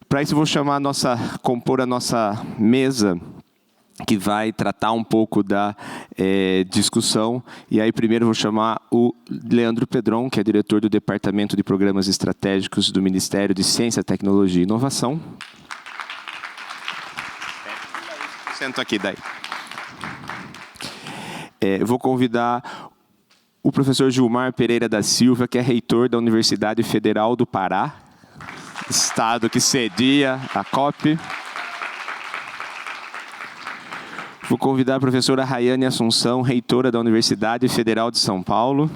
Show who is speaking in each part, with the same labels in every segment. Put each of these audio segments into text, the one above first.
Speaker 1: Para isso, eu vou compor a nossa mesa, que vai tratar um pouco da discussão. E aí, primeiro, eu vou chamar o Leandro Pedron, que é diretor do Departamento de Programas Estratégicos do Ministério de Ciência, Tecnologia e Inovação. Sento aqui, daí. Vou convidar o professor Gilmar Pereira da Silva, que é reitor da Universidade Federal do Pará, estado que cedia a COP. Vou convidar a professora Rayane Assunção, reitora da Universidade Federal de São Paulo.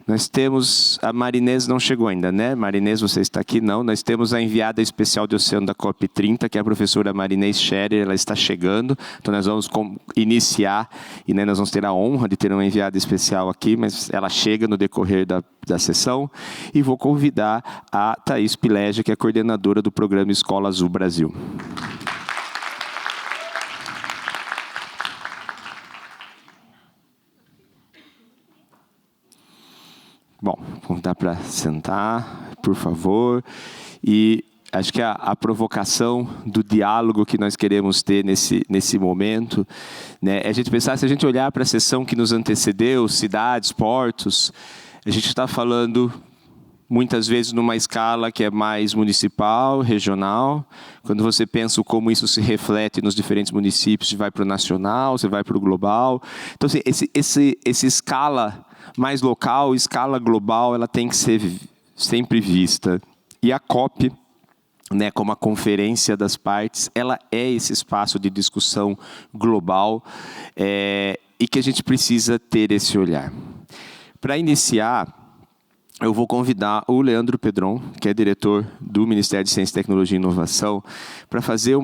Speaker 1: Nós temos, a Marinês não chegou ainda, né? Marinês, você está aqui? Não. Nós temos a enviada especial de Oceano da COP30, que é a professora Marinês Scherer, ela está chegando. Então, nós vamos iniciar, e nós vamos ter a honra de ter uma enviada especial aqui, mas ela chega no decorrer da sessão. E vou convidar a Thaís Pileja, que é a coordenadora do programa Escola Azul Brasil. Bom, vamos dar para sentar, por favor. E acho que a provocação do diálogo que nós queremos ter nesse momento, né, é a gente pensar, se a gente olhar para a sessão que nos antecedeu, cidades, portos, a gente está falando muitas vezes numa escala que é mais municipal, regional. Quando você pensa como isso se reflete nos diferentes municípios, você vai para o nacional, você vai para o global. Então, assim, essa escala mais local, escala global, ela tem que ser sempre vista. E a COP, né, como a conferência das partes, ela é esse espaço de discussão global e que a gente precisa ter esse olhar. Para iniciar, eu vou convidar o Leandro Pedron, que é diretor do Ministério de Ciência, Tecnologia e Inovação, para fazer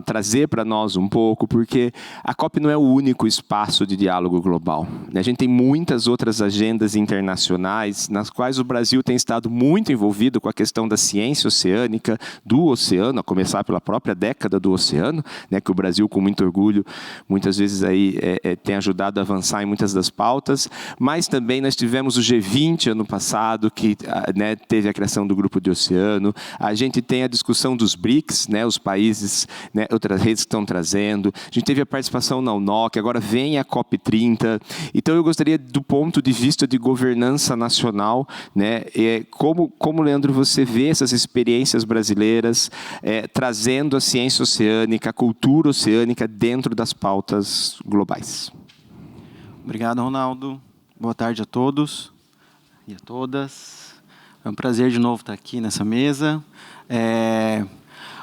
Speaker 1: trazer para nós um pouco, porque a COP não é o único espaço de diálogo global. A gente tem muitas outras agendas internacionais, nas quais o Brasil tem estado muito envolvido com a questão da ciência oceânica, do oceano, a começar pela própria década do oceano, né, que o Brasil, com muito orgulho, muitas vezes aí, tem ajudado a avançar em muitas das pautas, mas também nós tivemos o G20 ano passado, que, né, teve a criação do grupo de oceano. A gente tem a discussão dos BRICS, né, os países, né, outras redes que estão trazendo. A gente teve a participação na UNOC, agora vem a COP30. Então, eu gostaria, do ponto de vista de governança nacional, né, como, Leandro, você vê essas experiências brasileiras trazendo a ciência oceânica, a cultura oceânica dentro das pautas globais.
Speaker 2: Obrigado, Ronaldo. Boa tarde a todos e a todas. É um prazer de novo estar aqui nessa mesa.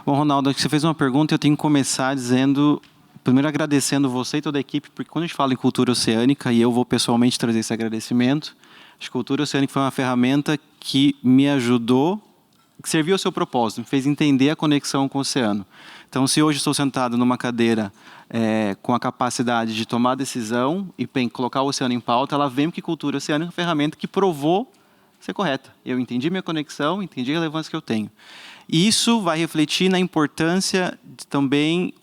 Speaker 2: Bom, Ronaldo, acho que você fez uma pergunta e eu tenho que começar dizendo, primeiro agradecendo você e toda a equipe, porque quando a gente fala em cultura oceânica, e eu vou pessoalmente trazer esse agradecimento, acho que a cultura oceânica foi uma ferramenta que me ajudou, que serviu ao seu propósito, me fez entender a conexão com o oceano. Então, se hoje estou sentado numa cadeira com a capacidade de tomar decisão e colocar o oceano em pauta, ela vem que cultura oceânica é uma ferramenta que provou ser correta. Eu entendi minha conexão, entendi a relevância que eu tenho. E isso vai refletir na importância de também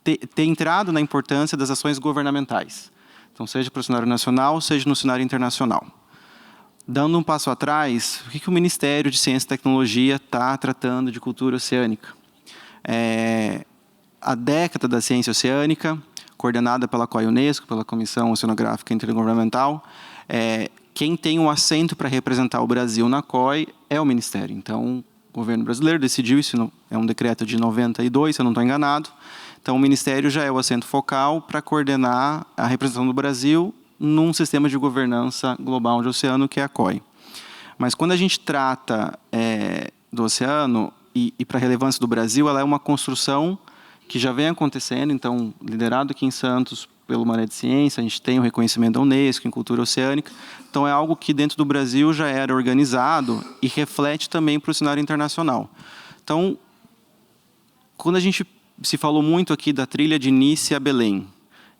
Speaker 2: ter entrado na importância das ações governamentais. Então, seja para o cenário nacional, seja no cenário internacional. Dando um passo atrás, o que o Ministério de Ciência e Tecnologia está tratando de cultura oceânica? A década da ciência oceânica, coordenada pela COI-Unesco, pela Comissão Oceanográfica Intergovernamental, quem tem um assento para representar o Brasil na COI é o Ministério. Então, o governo brasileiro decidiu, isso é um decreto de 92, se eu não estou enganado. Então, o Ministério já é o assento focal para coordenar a representação do Brasil num sistema de governança global de oceano, que é a COI. Mas quando a gente trata do oceano, e para a relevância do Brasil, ela é uma construção que já vem acontecendo. Então, liderado aqui em Santos pelo Maré de Ciência, a gente tem o reconhecimento da Unesco em cultura oceânica. Então, é algo que dentro do Brasil já era organizado e reflete também para o cenário internacional. Então, quando a gente se falou muito aqui da trilha de Nice a Belém,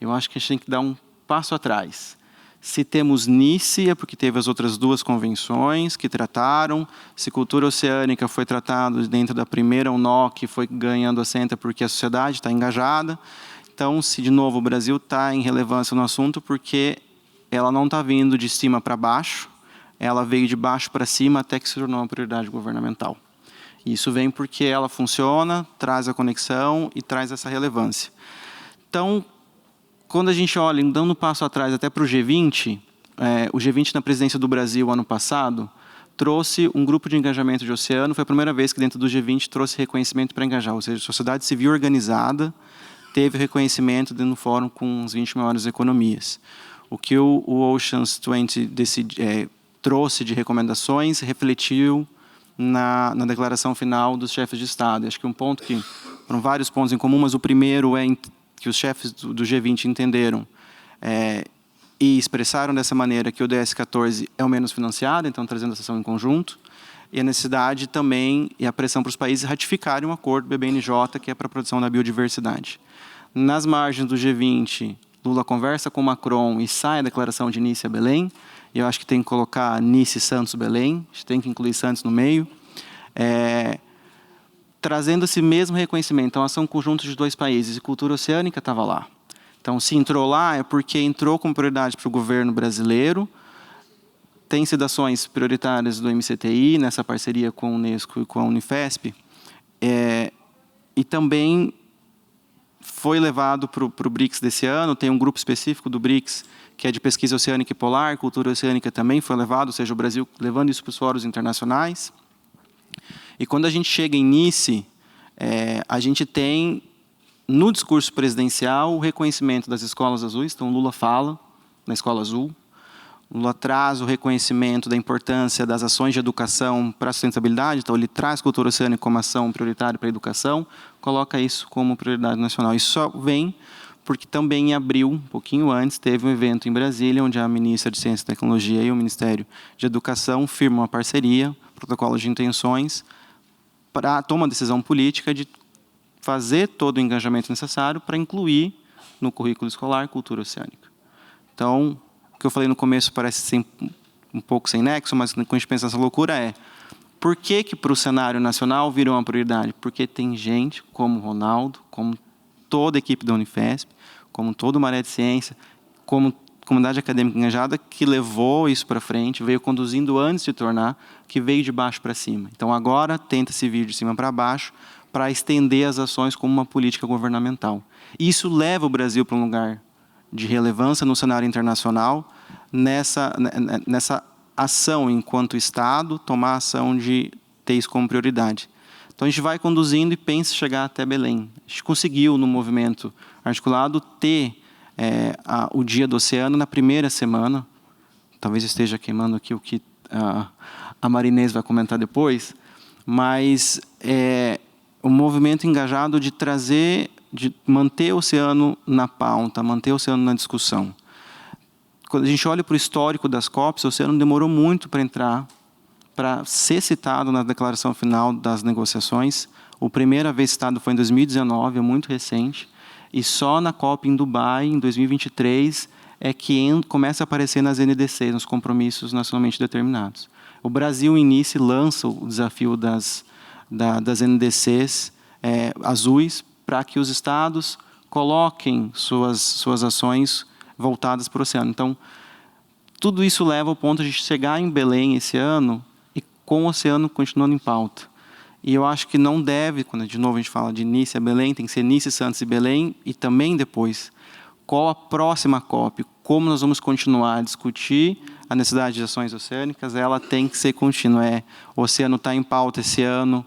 Speaker 2: eu acho que a gente tem que dar um passo atrás. Se temos Nice, é porque teve as outras duas convenções que trataram. Se cultura oceânica foi tratado dentro da primeira UNOC, foi ganhando assento porque a sociedade está engajada. Então, se de novo o Brasil está em relevância no assunto, porque ela não está vindo de cima para baixo, ela veio de baixo para cima até que se tornou uma prioridade governamental. Isso vem porque ela funciona, traz a conexão e traz essa relevância. Então, quando a gente olha, dando um passo atrás até para o G20, o G20 na presidência do Brasil ano passado trouxe um grupo de engajamento de oceano, foi a primeira vez que dentro do G20 trouxe reconhecimento para engajar, ou seja, a sociedade civil organizada teve reconhecimento dentro do fórum com as 20 maiores economias. O que o Oceans 20 trouxe de recomendações refletiu na declaração final dos chefes de Estado. E acho que um ponto que foram vários pontos em comum, mas o primeiro é que os chefes do G20 entenderam e expressaram dessa maneira que o ODS 14 é o menos financiado, então trazendo essa ação em conjunto, e a necessidade também e a pressão para os países ratificarem um acordo BBNJ, que é para a proteção da biodiversidade. Nas margens do G20, Lula conversa com Macron e sai a declaração de Nice a Belém, e eu acho que tem que colocar Nice, Santos, Belém, a gente tem que incluir Santos no meio, trazendo esse mesmo reconhecimento. Então, a ação conjunta de 2 países, e cultura oceânica estava lá. Então, se entrou lá, é porque entrou como prioridade para o governo brasileiro, tem sido ações prioritárias do MCTI, nessa parceria com a Unesco e com a Unifesp, e também foi levado para o BRICS desse ano, tem um grupo específico do BRICS, que é de pesquisa oceânica e polar, cultura oceânica também foi levado, ou seja, o Brasil levando isso para os fóruns internacionais. E quando a gente chega em Nice, a gente tem, no discurso presidencial, o reconhecimento das escolas azuis. Então, Lula fala na Escola Azul. Lula traz o reconhecimento da importância das ações de educação para a sustentabilidade. Então, ele traz cultura oceânica como ação prioritária para a educação, coloca isso como prioridade nacional. Isso só vem porque também em abril, um pouquinho antes, teve um evento em Brasília, onde a ministra de Ciência e Tecnologia e o Ministério de Educação firmam uma parceria, protocolo de intenções, para tomar uma decisão política de fazer todo o engajamento necessário para incluir no currículo escolar cultura oceânica. Então, o que eu falei no começo parece um pouco sem nexo, mas quando a gente pensa nessa loucura por que para o cenário nacional virou uma prioridade? Porque tem gente como o Ronaldo, como toda a equipe da Unifesp, como toda a Maré de Ciência, como comunidade acadêmica engajada, que levou isso para frente, veio conduzindo antes de tornar, que veio de baixo para cima. Então, agora, tenta-se vir de cima para baixo para estender as ações como uma política governamental. Isso leva o Brasil para um lugar de relevância no cenário internacional, nessa ação enquanto Estado, tomar a ação de ter isso como prioridade. Então, a gente vai conduzindo e pensa em chegar até Belém. A gente conseguiu, no movimento articulado, ter o Dia do Oceano na primeira semana. Talvez eu esteja queimando aqui o que a Marinês vai comentar depois, mas o movimento engajado de manter o oceano na pauta, manter o oceano na discussão. Quando a gente olha para o histórico das COPs, o oceano demorou muito para ser citado na declaração final das negociações. A primeira vez citado foi em 2019, é muito recente, e só na COP em Dubai, em 2023, é que começa a aparecer nas NDCs, nos compromissos nacionalmente determinados. O Brasil, em Nice, lança o desafio das NDCs azuis para que os estados coloquem suas ações voltadas para o oceano. Então, tudo isso leva ao ponto de a gente chegar em Belém esse ano e com o oceano continuando em pauta. E eu acho que não deve, quando de novo a gente fala de Nice a Belém, tem que ser Nice, Santos e Belém, e também depois, qual a próxima COP, como nós vamos continuar a discutir a necessidade de ações oceânicas, ela tem que ser contínua. O oceano está em pauta esse ano,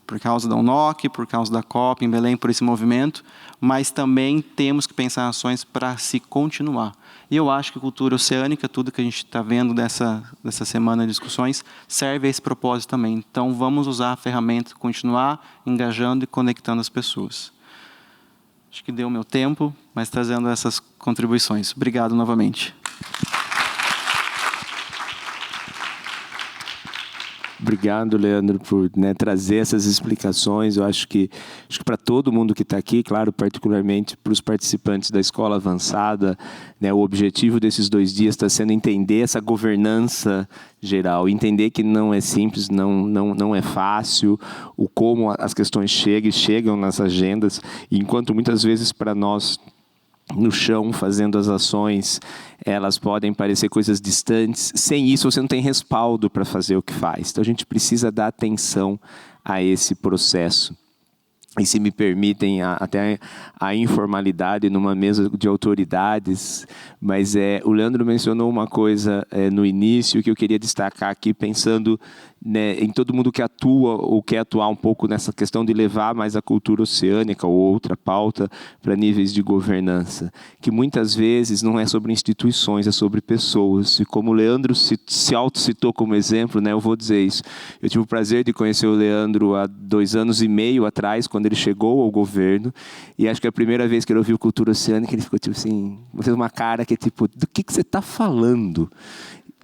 Speaker 2: por causa da UNOC, por causa da COP em Belém, por esse movimento, mas também temos que pensar em ações para se continuar. E eu acho que cultura oceânica, tudo que a gente está vendo dessa semana de discussões, serve a esse propósito também. Então, vamos usar a ferramenta, continuar engajando e conectando as pessoas. Acho que deu o meu tempo, mas trazendo essas contribuições. Obrigado novamente.
Speaker 1: Obrigado, Leandro, por trazer essas explicações. Eu acho que para todo mundo que está aqui, claro, particularmente para os participantes da escola avançada, o objetivo desses 2 dias está sendo entender essa governança geral, entender que não é simples, não é fácil, o como as questões chegam nas agendas, enquanto muitas vezes para nós no chão, fazendo as ações, elas podem parecer coisas distantes. Sem isso, você não tem respaldo para fazer o que faz. Então, a gente precisa dar atenção a esse processo. E se me permitem, até a informalidade numa mesa de autoridades, mas o Leandro mencionou uma coisa no início que eu queria destacar aqui, pensando, né, em todo mundo que atua ou quer atuar um pouco nessa questão de levar mais a cultura oceânica ou outra pauta para níveis de governança, que muitas vezes não é sobre instituições, é sobre pessoas. E como o Leandro se autocitou como exemplo, né, eu vou dizer isso. Eu tive o prazer de conhecer o Leandro há 2 anos e meio atrás, quando ele chegou ao governo, e acho que a primeira vez que ele ouviu cultura oceânica, ele ficou tipo assim, fez uma cara que é tipo, do que você está falando?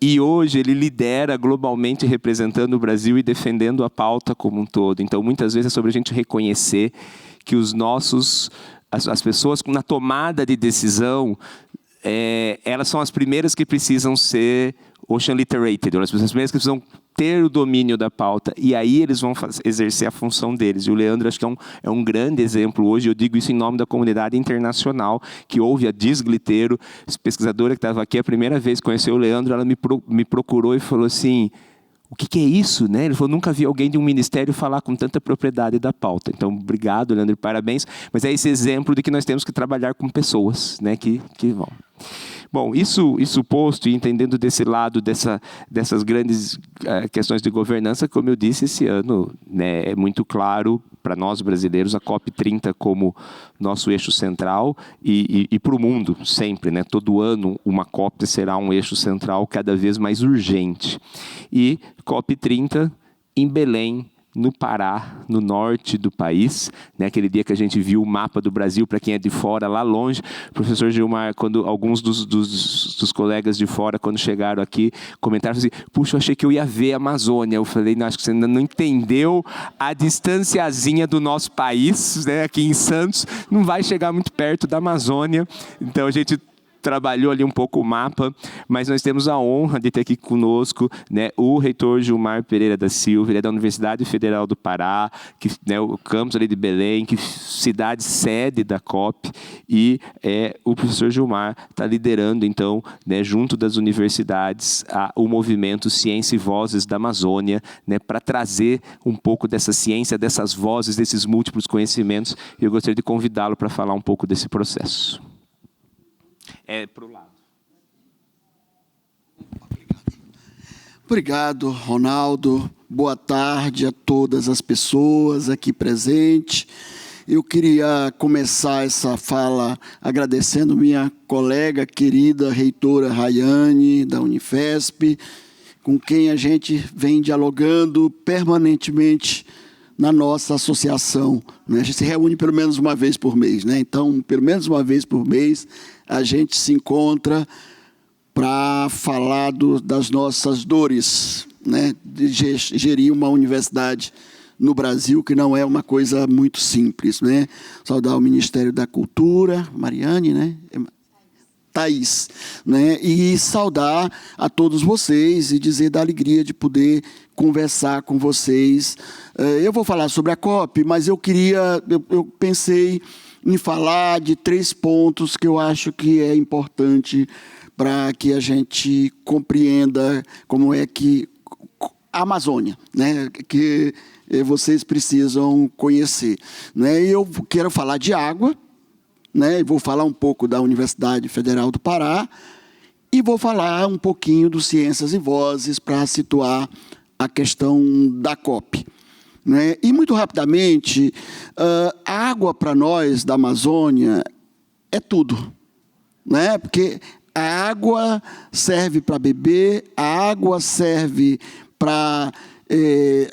Speaker 1: E hoje ele lidera globalmente representando o Brasil e defendendo a pauta como um todo. Então, muitas vezes é sobre a gente reconhecer que as pessoas na tomada de decisão, elas são as primeiras que precisam ser ocean literated, as primeiras que precisam ter o domínio da pauta, e aí eles vão exercer a função deles. E o Leandro, acho que é um grande exemplo hoje, eu digo isso em nome da comunidade internacional, que houve a Disgliteiro, pesquisadora que estava aqui, a primeira vez que conheceu o Leandro, ela me procurou e falou assim, o que é isso? Né? Ele falou, nunca vi alguém de um ministério falar com tanta propriedade da pauta. Então, obrigado, Leandro, parabéns. Mas é esse exemplo de que nós temos que trabalhar com pessoas, né, que vão. Bom, isso posto e entendendo desse lado dessas grandes questões de governança, como eu disse, esse ano, né, é muito claro para nós brasileiros a COP30 como nosso eixo central e para o mundo sempre, né? Todo ano uma COP será um eixo central cada vez mais urgente. E COP30 em Belém, no Pará, no norte do país, né? Aquele dia que a gente viu o mapa do Brasil, para quem é de fora, lá longe, professor Gilmar, quando alguns dos colegas de fora, quando chegaram aqui, comentaram assim, puxa, eu achei que eu ia ver a Amazônia. Eu falei, não, acho que você ainda não entendeu a distanciazinha do nosso país, né? Aqui em Santos, não vai chegar muito perto da Amazônia, então a gente trabalhou ali um pouco o mapa, mas nós temos a honra de ter aqui conosco, né, o reitor Gilmar Pereira da Silva, ele é da Universidade Federal do Pará, que, né, o campus ali de Belém, que cidade sede da COP, e o professor Gilmar está liderando, então, né, junto das universidades, o movimento Ciência e Vozes da Amazônia, né, para trazer um pouco dessa ciência, dessas vozes, desses múltiplos conhecimentos, e eu gostaria de convidá-lo para falar um pouco desse processo. Para o lado.
Speaker 3: Obrigado, Ronaldo. Boa tarde a todas as pessoas aqui presentes. Eu queria começar essa fala agradecendo minha colega querida, reitora Rayane, da Unifesp, com quem a gente vem dialogando permanentemente na nossa associação, né? A gente se reúne pelo menos uma vez por mês, né? Então, pelo menos uma vez por mês, a gente se encontra para falar das nossas dores, né? De gerir uma universidade no Brasil, que não é uma coisa muito simples, né? Saudar o Ministério da Cultura, Mariane, né? Thaís, né? E saudar a todos vocês e dizer da alegria de poder conversar com vocês. Eu vou falar sobre a COP, mas eu pensei em falar de 3 pontos que eu acho que é importante para que a gente compreenda como é que a Amazônia, né, que vocês precisam conhecer, né? Eu quero falar de água, né? Vou falar um pouco da Universidade Federal do Pará e vou falar um pouquinho do Ciências e Vozes para situar a questão da COP, né? E, muito rapidamente, a água para nós da Amazônia é tudo, né? Porque a água serve para beber, a água serve para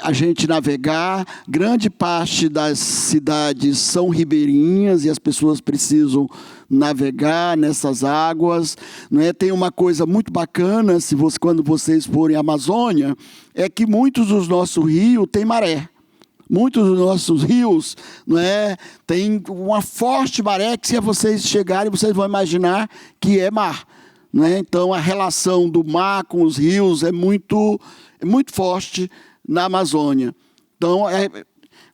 Speaker 3: a gente navegar. Grande parte das cidades são ribeirinhas e as pessoas precisam navegar nessas águas, né? Tem uma coisa muito bacana, quando vocês forem à Amazônia, é que muitos dos nossos rios têm maré. Muitos dos nossos rios, né, têm uma forte maré que, se vocês chegarem, vocês vão imaginar que é mar, né? Então, a relação do mar com os rios é muito forte na Amazônia. Então,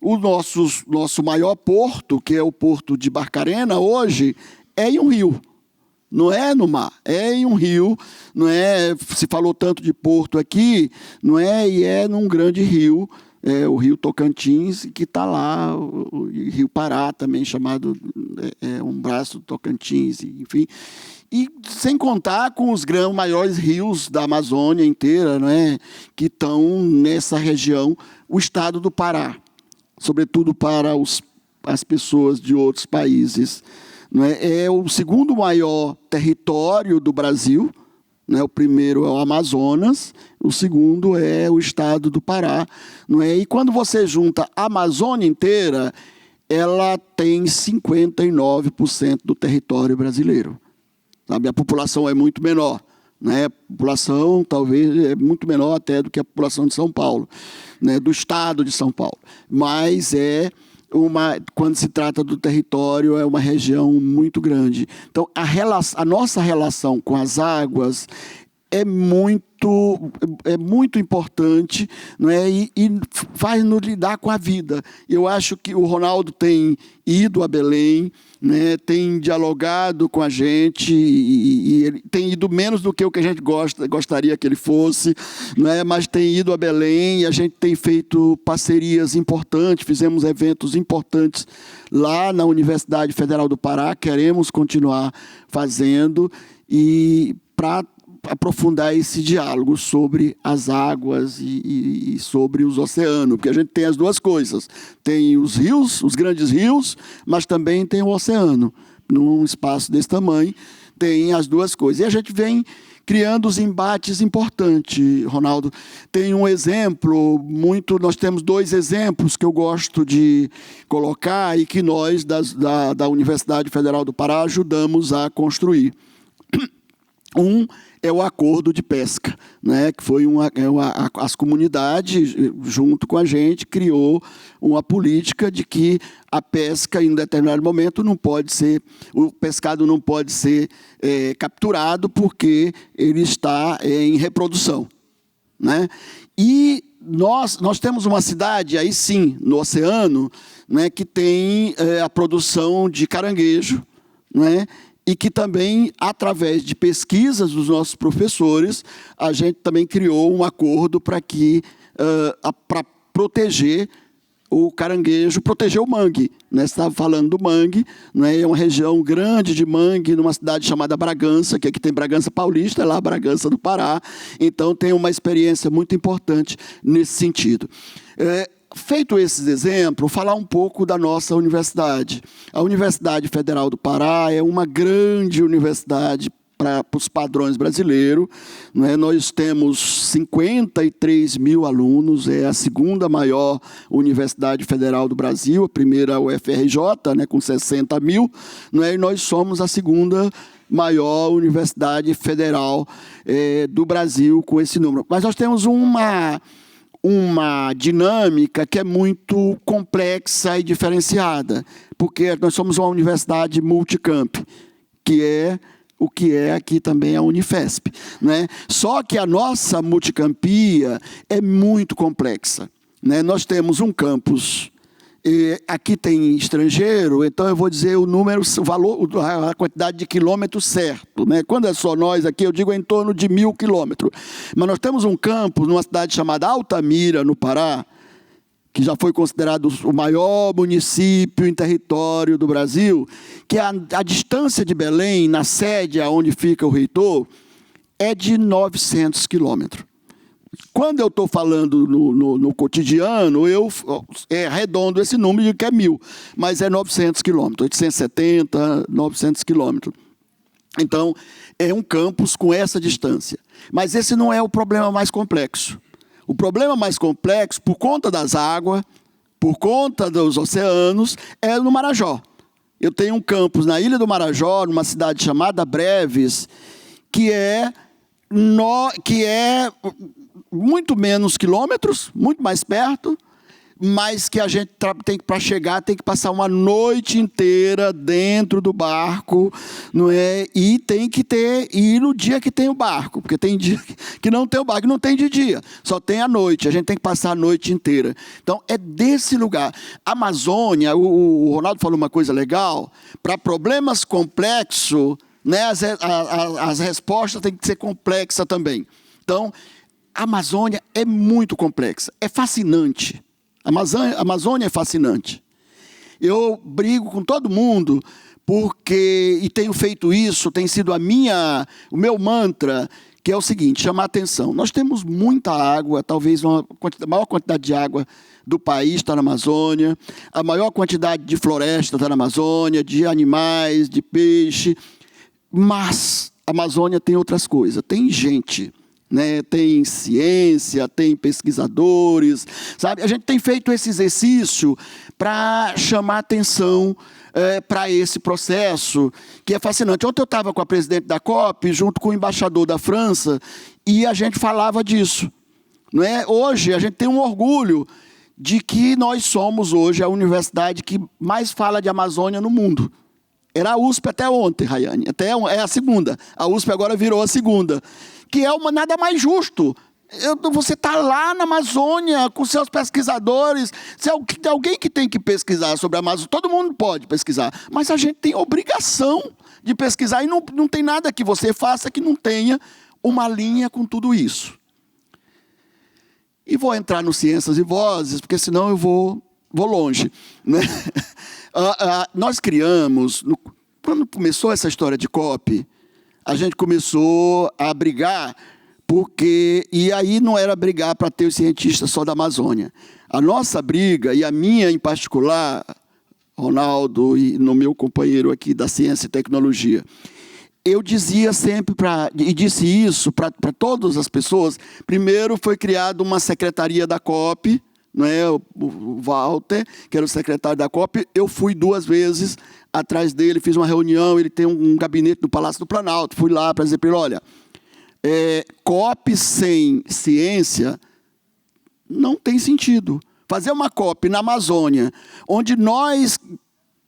Speaker 3: o nosso maior porto, que é o porto de Barcarena, hoje, é em um rio, Não é no mar, é em um rio, não é? Se falou tanto de porto aqui, não é? E é num grande rio, o Rio Tocantins, que está lá, o Rio Pará também, chamado um braço do Tocantins, enfim. E sem contar com os maiores rios da Amazônia inteira, não é? Que estão nessa região, o estado do Pará, sobretudo para as pessoas de outros países. Não é? É o segundo maior território do Brasil, não é? O primeiro é o Amazonas, o segundo é o estado do Pará. Não é? E quando você junta a Amazônia inteira, ela tem 59% do território brasileiro. Sabe? A população é muito menor. Né? A população talvez é muito menor até do que a população de São Paulo, né? Do estado de São Paulo. Mas quando se trata do território, é uma região muito grande. Então, a nossa relação com as águas é muito importante, não é? E faz nos lidar com a vida. Eu acho que o Ronaldo tem ido a Belém, né? Tem dialogado com a gente e ele tem ido menos do que o que a gente gostaria que ele fosse, não é? Mas tem ido a Belém e a gente tem feito parcerias importantes, fizemos eventos importantes lá na Universidade Federal do Pará, queremos continuar fazendo e para aprofundar esse diálogo sobre as águas e sobre os oceanos, porque a gente tem as duas coisas. Tem os rios, os grandes rios, mas também tem o oceano. Num espaço desse tamanho, tem as duas coisas. E a gente vem criando os embates importantes, Ronaldo. Tem um exemplo, nós temos dois exemplos que eu gosto de colocar e que nós, da Universidade Federal do Pará, ajudamos a construir. Um é o acordo de pesca, né? Que foi as comunidades, junto com a gente, criou uma política de que a pesca, em um determinado momento, o pescado não pode ser capturado porque ele está em reprodução, né? E nós temos uma cidade, aí sim, no oceano, né, que tem a produção de caranguejo, né? E que também, através de pesquisas dos nossos professores, a gente também criou um acordo para proteger o caranguejo, proteger o mangue. Né? Você estava falando do mangue, né? É uma região grande de mangue, numa cidade chamada Bragança, que aqui tem Bragança Paulista, é lá Bragança do Pará. Então, tem uma experiência muito importante nesse sentido. Feito esses exemplos, falar um pouco da nossa universidade. A Universidade Federal do Pará é uma grande universidade para os padrões brasileiros. Né? Nós temos 53 mil alunos, é a segunda maior universidade federal do Brasil, a primeira é a UFRJ, né, com 60 mil, né? E nós somos a segunda maior universidade federal do Brasil com esse número. Mas nós temos uma dinâmica que é muito complexa e diferenciada, porque nós somos uma universidade multicamp, que é o que é aqui também a Unifesp, né? Só que a nossa multicampia é muito complexa, né? Nós temos um campus, aqui tem estrangeiro, então eu vou dizer o número, o valor, a quantidade de quilômetros certo, né? Quando é só nós aqui, eu digo em torno de 1.000 quilômetros. Mas nós temos um campus numa cidade chamada Altamira, no Pará, que já foi considerado o maior município em território do Brasil, que a distância de Belém, na sede onde fica o reitor, é de 900 quilômetros. Quando eu estou falando no cotidiano, eu arredondo esse número de que é 1.000, mas é 900 quilômetros, 870, 900 quilômetros. Então, é um campus com essa distância. Mas esse não é o problema mais complexo. O problema mais complexo, por conta das águas, por conta dos oceanos, é no Marajó. Eu tenho um campus na Ilha do Marajó, numa cidade chamada Breves, que é muito menos quilômetros, muito mais perto, mas que a gente para chegar tem que passar uma noite inteira dentro do barco, não é? E tem que ir no dia que tem o barco, porque tem dia que não tem o barco, não tem de dia, só tem à noite, a gente tem que passar a noite inteira. Então, é desse lugar. A Amazônia, o Ronaldo falou uma coisa legal, para problemas complexos, né? As respostas têm que ser complexas também. Então, a Amazônia é muito complexa, é fascinante. A Amazônia é fascinante. Eu brigo com todo mundo e tenho feito isso, tem sido o meu mantra, que é o seguinte: chamar atenção. Nós temos muita água, talvez a maior quantidade de água do país está na Amazônia, a maior quantidade de floresta está na Amazônia, de animais, de peixe, mas a Amazônia tem outras coisas, tem gente, né? Tem ciência, tem pesquisadores, sabe? A gente tem feito esse exercício para chamar atenção para esse processo, que é fascinante. Ontem eu estava com a presidente da COP, junto com o embaixador da França, e a gente falava disso. Não é? Hoje, a gente tem um orgulho de que nós somos hoje a universidade que mais fala de Amazônia no mundo. Era a USP até ontem, Rayane. É a segunda. A USP agora virou a segunda. Que é nada mais justo. Você está lá na Amazônia com seus pesquisadores. Se alguém que tem que pesquisar sobre a Amazônia, todo mundo pode pesquisar, mas a gente tem obrigação de pesquisar, e não tem nada que você faça que não tenha uma linha com tudo isso. E vou entrar no Ciências e Vozes, porque senão eu vou longe, né? Nós criamos, quando começou essa história de COP, a gente começou a brigar, e aí não era brigar para ter os cientistas só da Amazônia. A nossa briga, e a minha em particular, Ronaldo e no meu companheiro aqui da Ciência e Tecnologia, eu dizia sempre, e disse isso para todas as pessoas. Primeiro foi criada uma secretaria da COP, não é? O Walter, que era o secretário da COP, eu fui 2 vezes atrás dele, fiz uma reunião, ele tem um gabinete no Palácio do Planalto, fui lá para dizer para ele: olha, COP sem ciência não tem sentido. Fazer uma COP na Amazônia, onde nós,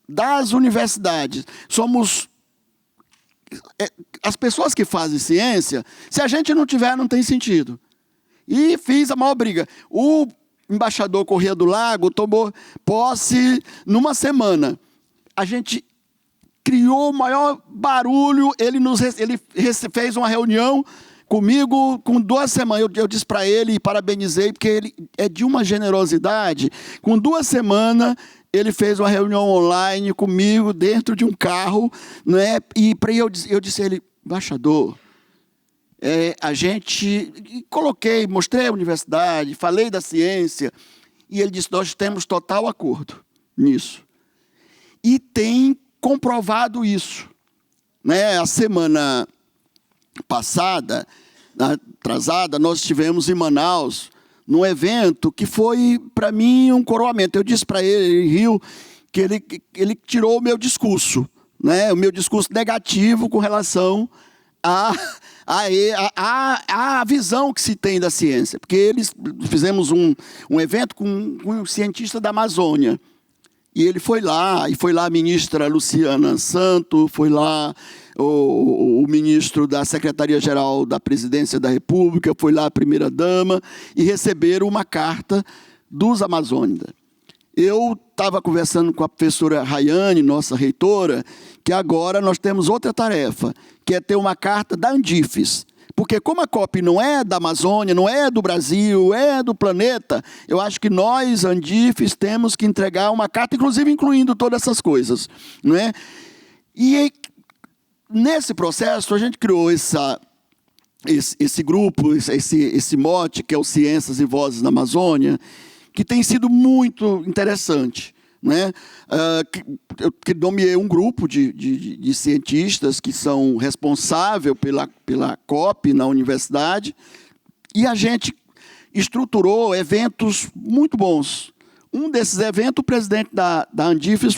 Speaker 3: das universidades, somos as pessoas que fazem ciência, se a gente não tiver, não tem sentido. E fiz a maior briga. O embaixador Corrêa do Lago tomou posse numa semana. A gente criou o maior barulho, ele fez uma reunião comigo com 2 semanas. Eu disse para ele e parabenizei, porque ele é de uma generosidade. Com 2 semanas, ele fez uma reunião online comigo, dentro de um carro, né? E eu disse a ele: embaixador, mostrei a universidade, falei da ciência, e ele disse: nós temos total acordo nisso. E tem comprovado isso, né? A semana passada, atrasada, nós estivemos em Manaus, num evento que foi, para mim, um coroamento. Eu disse para ele riu, que ele tirou o meu discurso, né? O meu discurso negativo com relação à visão que se tem da ciência. Porque fizemos um evento com um cientista da Amazônia. E ele foi lá a ministra Luciana Santos, foi lá o ministro da Secretaria-Geral da Presidência da República, foi lá a primeira-dama, e receberam uma carta dos amazônicos. Eu estava conversando com a professora Rayane, nossa reitora, que agora nós temos outra tarefa, que é ter uma carta da Andifes. Porque como a COP não é da Amazônia, não é do Brasil, é do planeta, eu acho que nós, Andifes, temos que entregar uma carta, inclusive incluindo todas essas coisas, não é? E nesse processo, a gente criou esse grupo, esse mote, que é o Ciências e Vozes na Amazônia, que tem sido muito interessante, né? Que nomeei um grupo de cientistas que são responsáveis pela COP na universidade, e a gente estruturou eventos muito bons. Um desses eventos, o presidente da Andifes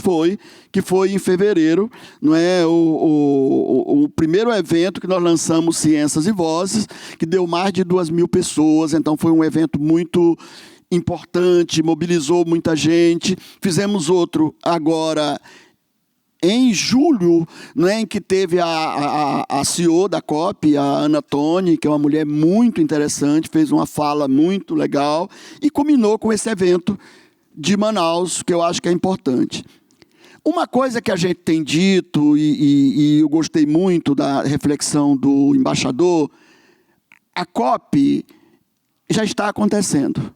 Speaker 3: que foi em fevereiro, não é? O primeiro evento que nós lançamos, Ciências e Vozes, que deu mais de 2.000 pessoas, então foi um evento muito importante, mobilizou muita gente. Fizemos outro agora em julho, né, em que teve a CEO da COP, a Ana Toni, que é uma mulher muito interessante, fez uma fala muito legal, e culminou com esse evento de Manaus, que eu acho que é importante. Uma coisa que a gente tem dito, e eu gostei muito da reflexão do embaixador, a COP já está acontecendo.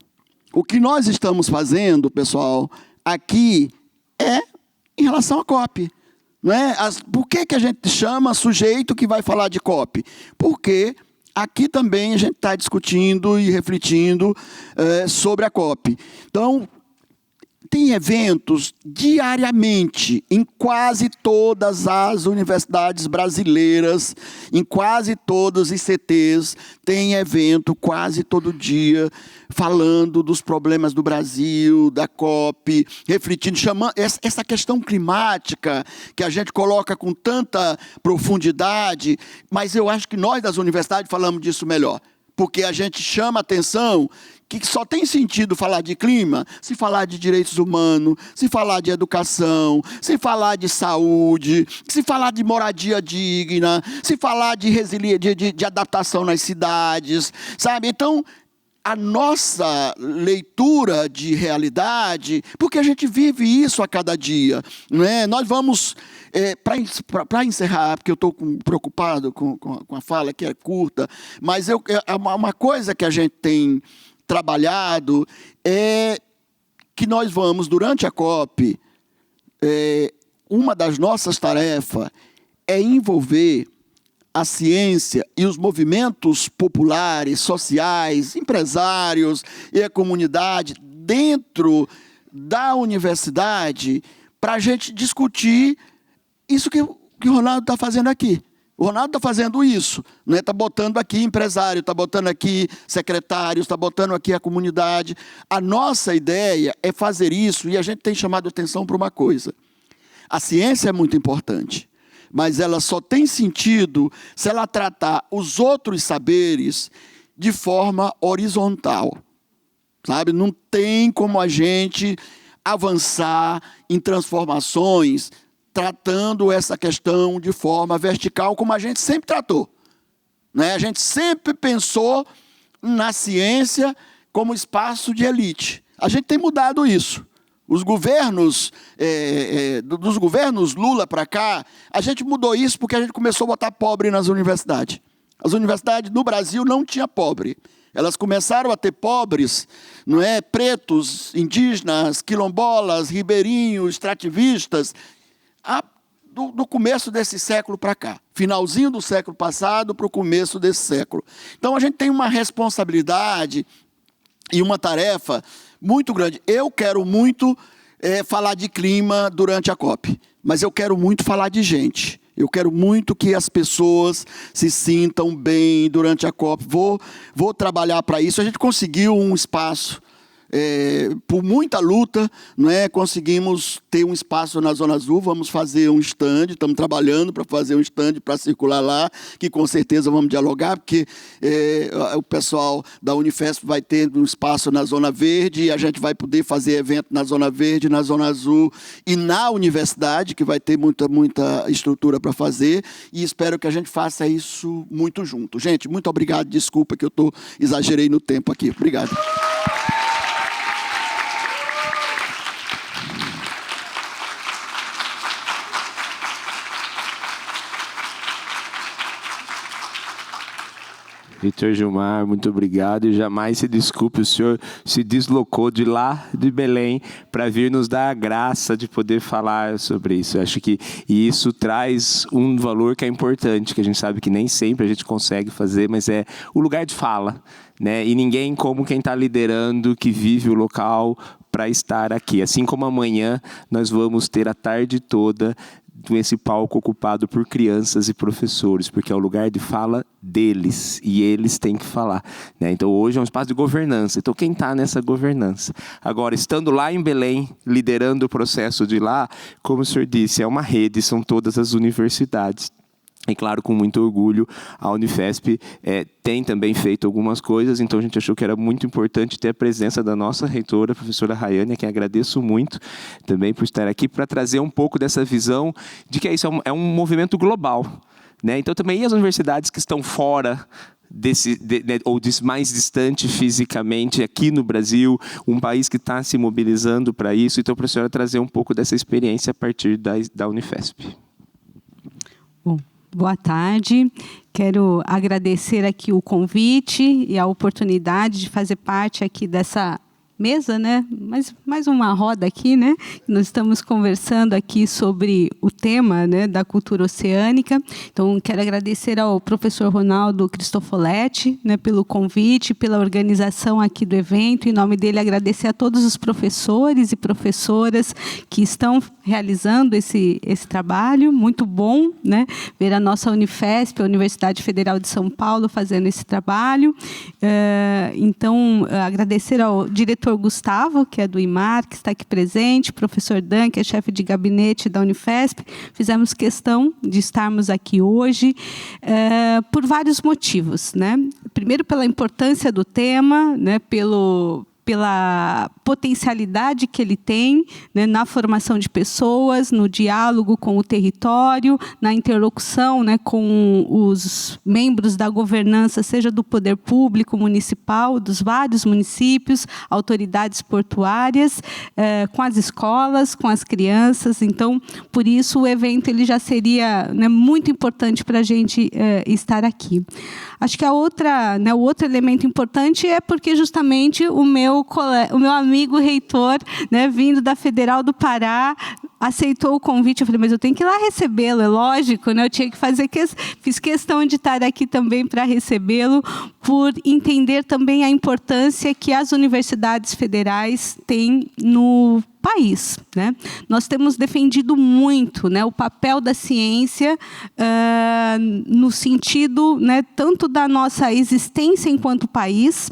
Speaker 3: O que nós estamos fazendo, pessoal, aqui é em relação à COP. Não é? Por que a gente chama sujeito que vai falar de COP? Porque aqui também a gente está discutindo e refletindo sobre a COP. Então, tem eventos diariamente em quase todas as universidades brasileiras, em quase todos os ICTs, tem evento quase todo dia, falando dos problemas do Brasil, da COP, refletindo, chamando essa questão climática, que a gente coloca com tanta profundidade, mas eu acho que nós das universidades falamos disso melhor, porque a gente chama atenção que só tem sentido falar de clima se falar de direitos humanos, se falar de educação, se falar de saúde, se falar de moradia digna, se falar de resiliência, de adaptação nas cidades, sabe? Então, a nossa leitura de realidade, porque a gente vive isso a cada dia, não é? Nós vamos, para encerrar, porque eu estou preocupado com a fala que é curta, mas uma coisa que a gente tem trabalhado é que nós vamos, durante a COP, uma das nossas tarefas é envolver a ciência e os movimentos populares, sociais, empresários e a comunidade dentro da universidade para a gente discutir isso que o Ronaldo está fazendo aqui. O Ronaldo está fazendo isso, né? Está botando aqui empresário, está botando aqui secretários, está botando aqui a comunidade. A nossa ideia é fazer isso, e a gente tem chamado atenção para uma coisa. A ciência é muito importante, mas ela só tem sentido se ela tratar os outros saberes de forma horizontal, sabe? Não tem como a gente avançar em transformações tratando essa questão de forma vertical, como a gente sempre tratou, né? A gente sempre pensou na ciência como espaço de elite. A gente tem mudado isso. Os governos, dos governos Lula para cá, a gente mudou isso porque a gente começou a botar pobre nas universidades. As universidades no Brasil não tinham pobre. Elas começaram a ter pobres, não é? Pretos, indígenas, quilombolas, ribeirinhos, extrativistas, do começo desse século para cá. Finalzinho do século passado para o começo desse século. Então, a gente tem uma responsabilidade e uma tarefa muito grande. Eu quero muito falar de clima durante a COP, mas eu quero muito falar de gente. Eu quero muito que as pessoas se sintam bem durante a COP. Vou trabalhar para isso. A gente conseguiu um espaço, por muita luta, não é? Conseguimos ter um espaço na Zona Azul. Vamos fazer um stand, estamos trabalhando para fazer um stand para circular lá, que com certeza vamos dialogar, porque o pessoal da Unifesp vai ter um espaço na Zona Verde, e a gente vai poder fazer evento na Zona Verde, na Zona Azul e na universidade, que vai ter muita estrutura para fazer, e espero que a gente faça isso muito junto. Gente, muito obrigado, desculpa que eu exagerei no tempo aqui. Obrigado.
Speaker 1: Reitor Gilmar, muito obrigado, e jamais se desculpe, o senhor se deslocou de lá de Belém para vir nos dar a graça de poder falar sobre isso. Eu acho que isso traz um valor que é importante, que a gente sabe que nem sempre a gente consegue fazer, mas é o lugar de fala, né? E ninguém como quem está liderando, que vive o local, para estar aqui. Assim como amanhã nós vamos ter a tarde toda esse palco ocupado por crianças e professores, porque é o lugar de fala deles, e eles têm que falar, né? Então hoje é um espaço de governança, então quem está nessa governança? Agora, estando lá em Belém, liderando o processo de lá, como o senhor disse, é uma rede, são todas as universidades. E claro, com muito orgulho, a Unifesp tem também feito algumas coisas, então a gente achou que era muito importante ter a presença da nossa reitora, a professora Rayane, a quem agradeço muito também por estar aqui, para trazer um pouco dessa visão de que isso é um movimento global, né? Então também as universidades que estão fora ou mais distante fisicamente aqui no Brasil, um país que está se mobilizando para isso. Então, para a senhora trazer um pouco dessa experiência a partir da Unifesp.
Speaker 4: Bom, boa tarde. Quero agradecer aqui o convite e a oportunidade de fazer parte aqui dessa mesa, né? Mais uma roda aqui, né? Nós estamos conversando aqui sobre o tema, né, da cultura oceânica. Então, quero agradecer ao professor Ronaldo Cristofoletti, né, pelo convite, pela organização aqui do evento. Em nome dele, agradecer a todos os professores e professoras que estão realizando esse trabalho. Muito bom, né, ver a nossa Unifesp, a Universidade Federal de São Paulo, fazendo esse trabalho. Então, agradecer ao diretor Gustavo, que é do IMAR, que está aqui presente, professor Dan, que é chefe de gabinete da Unifesp. Fizemos questão de estarmos aqui hoje por vários motivos, né? Primeiro, pela importância do tema, né? Pela potencialidade que ele tem, né, na formação de pessoas, no diálogo com o território, na interlocução, né, com os membros da governança, seja do poder público municipal, dos vários municípios, autoridades portuárias, com as escolas, com as crianças. Então, por isso, o evento ele já seria, né, muito importante para a gente estar aqui. Acho que o outro elemento importante é porque justamente o meu amigo reitor, né, vindo da Federal do Pará, aceitou o convite. Eu falei, mas eu tenho que ir lá recebê-lo, é lógico, né? Eu tinha que fiz questão de estar aqui também para recebê-lo, por entender também a importância que as universidades federais têm no país, né? Nós temos defendido muito, né, o papel da ciência no sentido, né, tanto da nossa existência enquanto país,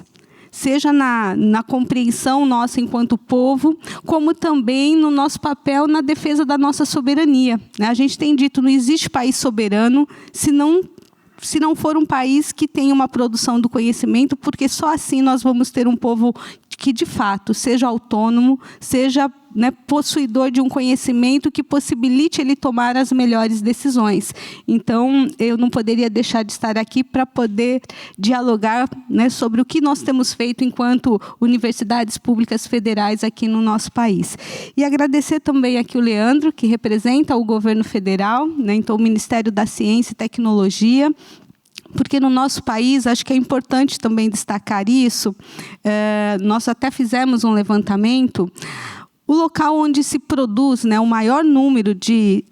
Speaker 4: seja na compreensão nossa enquanto povo, como também no nosso papel na defesa da nossa soberania, né? A gente tem dito, não existe país soberano se não for um país que tenha uma produção do conhecimento, porque só assim nós vamos ter um povo que, de fato, seja autônomo, seja, né, possuidor de um conhecimento que possibilite ele tomar as melhores decisões. Então, eu não poderia deixar de estar aqui para poder dialogar, né, sobre o que nós temos feito enquanto universidades públicas federais aqui no nosso país. E agradecer também aqui o Leandro, que representa o governo federal, né, então o Ministério da Ciência e Tecnologia, porque no nosso país, acho que é importante também destacar isso, nós até fizemos um levantamento. O local onde se produz, né, o maior número de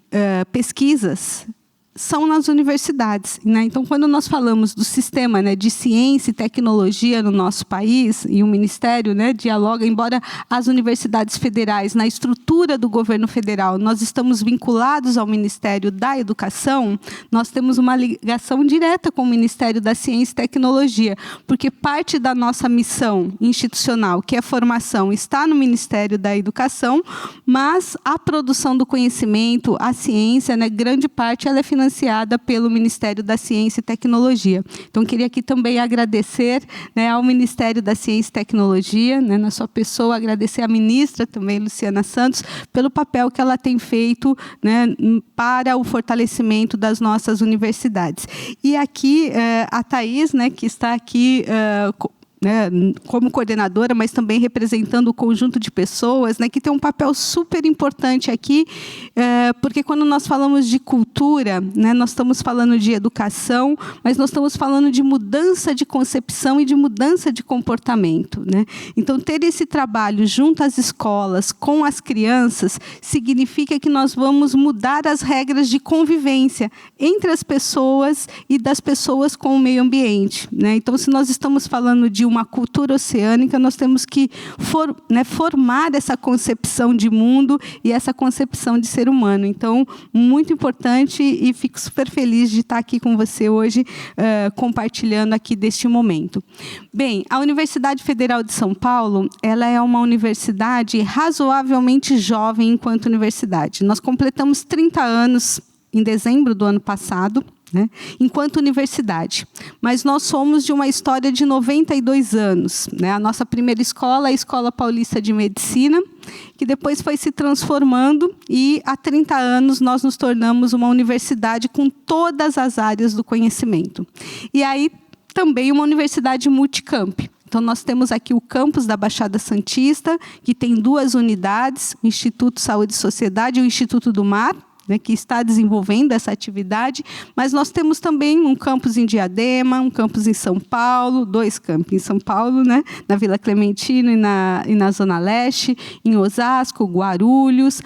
Speaker 4: pesquisas são nas universidades, né? Então, quando nós falamos do sistema, né, de ciência e tecnologia no nosso país, e o Ministério, né, dialoga, embora as universidades federais, na estrutura do governo federal, nós estamos vinculados ao Ministério da Educação, nós temos uma ligação direta com o Ministério da Ciência e Tecnologia, porque parte da nossa missão institucional, que é formação, está no Ministério da Educação, mas a produção do conhecimento, a ciência, né, grande parte, ela é financiada pelo Ministério da Ciência e Tecnologia. Então, queria aqui também agradecer, né, ao Ministério da Ciência e Tecnologia, né, na sua pessoa, agradecer à ministra também, Luciana Santos, pelo papel que ela tem feito, né, para o fortalecimento das nossas universidades. E aqui, a Thaís, né, que está aqui né, como coordenadora, mas também representando o conjunto de pessoas, né, que tem um papel super importante aqui, porque quando nós falamos de cultura, né, nós estamos falando de educação, mas nós estamos falando de mudança de concepção e de mudança de comportamento, né? Então, ter esse trabalho junto às escolas, com as crianças, significa que nós vamos mudar as regras de convivência entre as pessoas e das pessoas com o meio ambiente, né? Então, se nós estamos falando de uma cultura oceânica, nós temos que formar essa concepção de mundo e essa concepção de ser humano. Então, muito importante, e fico super feliz de estar aqui com você hoje, compartilhando aqui deste momento. Bem, a Universidade Federal de São Paulo, ela é uma universidade razoavelmente jovem enquanto universidade. Nós completamos 30 anos em dezembro do ano passado, né, enquanto universidade. Mas nós somos de uma história de 92 anos. Né? A nossa primeira escola é a Escola Paulista de Medicina, que depois foi se transformando, e há 30 anos nós nos tornamos uma universidade com todas as áreas do conhecimento. E aí também uma universidade multicamp. Então, nós temos aqui o campus da Baixada Santista, que tem 2 unidades, o Instituto Saúde e Sociedade e o Instituto do Mar, né, que está desenvolvendo essa atividade, mas nós temos também um campus em Diadema, um campus em São Paulo, 2 campos em São Paulo, né, na Vila Clementino e na Zona Leste, em Osasco, Guarulhos,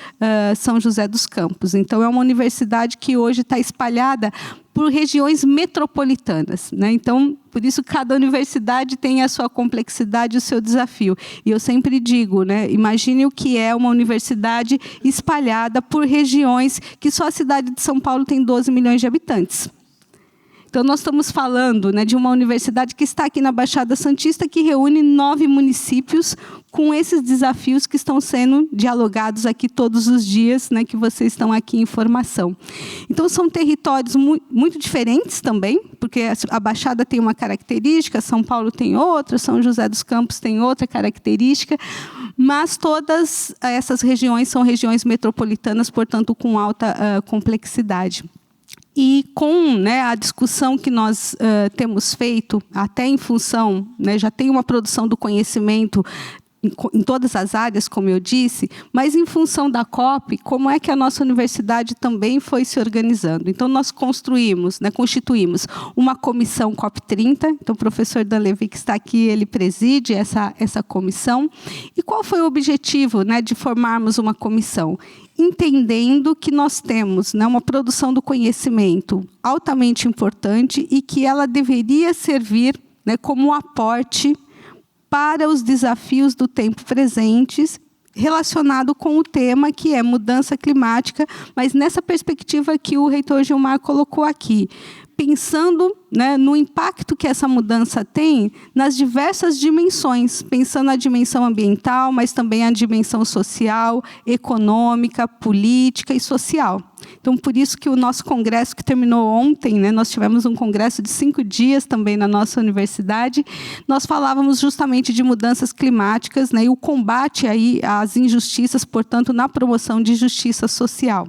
Speaker 4: São José dos Campos. Então, é uma universidade que hoje está espalhada por regiões metropolitanas, né? Então, por isso, cada universidade tem a sua complexidade e o seu desafio. E eu sempre digo, né, imagine o que é uma universidade espalhada por regiões que só a cidade de São Paulo tem 12 milhões de habitantes. Então, nós estamos falando, né, de uma universidade que está aqui na Baixada Santista, que reúne 9 municípios com esses desafios que estão sendo dialogados aqui todos os dias, né, que vocês estão aqui em formação. Então, são territórios muito diferentes também, porque a Baixada tem uma característica, São Paulo tem outra, São José dos Campos tem outra característica, mas todas essas regiões são regiões metropolitanas, portanto, com alta complexidade. E com, né, a discussão que nós temos feito, até em função, né, já tem uma produção do conhecimento em todas as áreas, como eu disse, mas em função da COP, como é que a nossa universidade também foi se organizando. Então, nós constituímos uma comissão COP 30, então o professor Dan Levy, que está aqui, ele preside essa comissão. E qual foi o objetivo, né, de formarmos uma comissão? Entendendo que nós temos, né, uma produção do conhecimento altamente importante e que ela deveria servir, né, como um aporte para os desafios do tempo presentes, relacionado com o tema que é mudança climática, mas nessa perspectiva que o reitor Gilmar colocou aqui, pensando, né, no impacto que essa mudança tem nas diversas dimensões, pensando na dimensão ambiental, mas também a dimensão social, econômica, política e social. Então, por isso que o nosso congresso, que terminou ontem, né, nós tivemos um congresso de 5 dias também na nossa universidade, nós falávamos justamente de mudanças climáticas, né, e o combate aí às injustiças, portanto, na promoção de justiça social.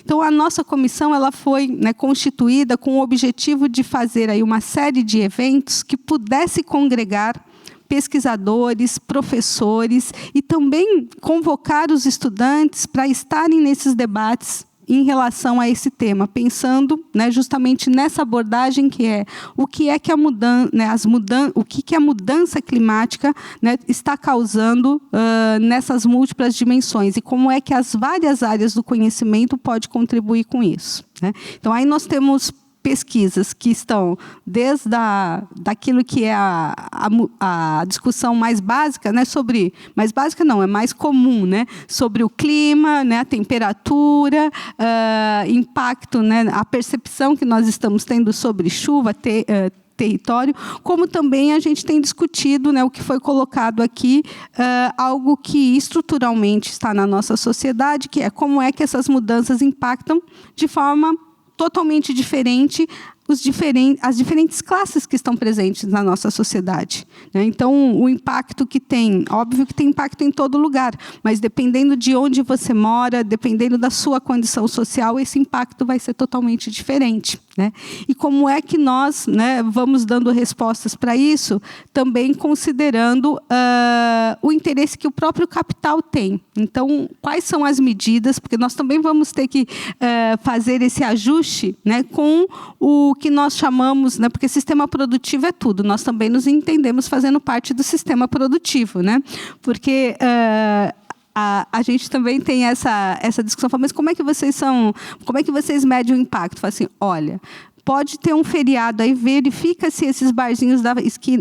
Speaker 4: Então, a nossa comissão ela foi, né, constituída com o objetivo de fazer aí uma série de eventos que pudesse congregar pesquisadores, professores e também convocar os estudantes para estarem nesses debates em relação a esse tema, pensando, né, justamente nessa abordagem que é o que é que a mudança, né, o que a mudança climática, né, está causando nessas múltiplas dimensões e como é que as várias áreas do conhecimento podem contribuir com isso, né? Então, aí nós temos pesquisas que estão desde daquilo que é a discussão mais básica, né, sobre, mais básica não, é mais comum, né, sobre o clima, né, a temperatura, impacto, né, a percepção que nós estamos tendo sobre chuva, território, como também a gente tem discutido, né, o que foi colocado aqui, algo que estruturalmente está na nossa sociedade, que é como é que essas mudanças impactam de forma totalmente diferente as diferentes classes que estão presentes na nossa sociedade, né? Então, o impacto que tem, óbvio que tem impacto em todo lugar, mas dependendo de onde você mora, dependendo da sua condição social, esse impacto vai ser totalmente diferente, né? E como é que nós, né, vamos dando respostas para isso, também considerando o interesse que o próprio capital tem. Então, quais são as medidas, porque nós também vamos ter que fazer esse ajuste, né, com o que nós chamamos, né, porque sistema produtivo é tudo, nós também nos entendemos fazendo parte do sistema produtivo, né? Porque a gente também tem essa discussão, mas como é que vocês medem o impacto? Fala assim, olha, pode ter um feriado aí, verifica se esses barzinhos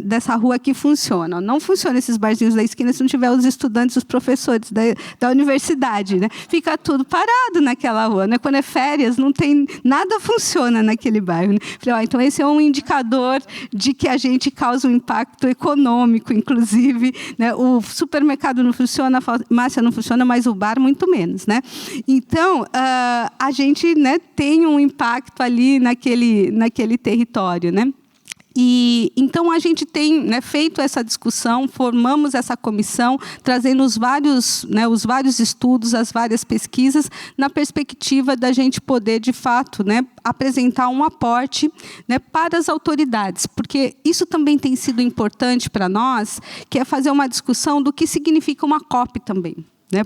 Speaker 4: dessa rua aqui funcionam. Não funcionam esses barzinhos da esquina se não tiver os estudantes, os professores da universidade, né? Fica tudo parado naquela rua, né? Quando é férias, não tem nada funciona naquele bairro, né? Falei, então esse é um indicador de que a gente causa um impacto econômico, inclusive, né? O supermercado não funciona, a farmácia não funciona, mas o bar muito menos, né? Então, a gente, né, tem um impacto ali naquele território, né? E então a gente tem, né, feito essa discussão, formamos essa comissão, trazendo os vários estudos, as várias pesquisas, na perspectiva da gente poder, de fato, né, apresentar um aporte, né, para as autoridades, porque isso também tem sido importante para nós, que é fazer uma discussão do que significa uma COP também.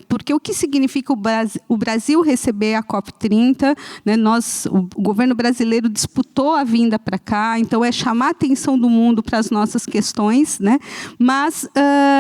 Speaker 4: Porque o que significa o Brasil receber a COP30, né? O governo brasileiro disputou a vinda para cá, então é chamar a atenção do mundo para as nossas questões, né? Mas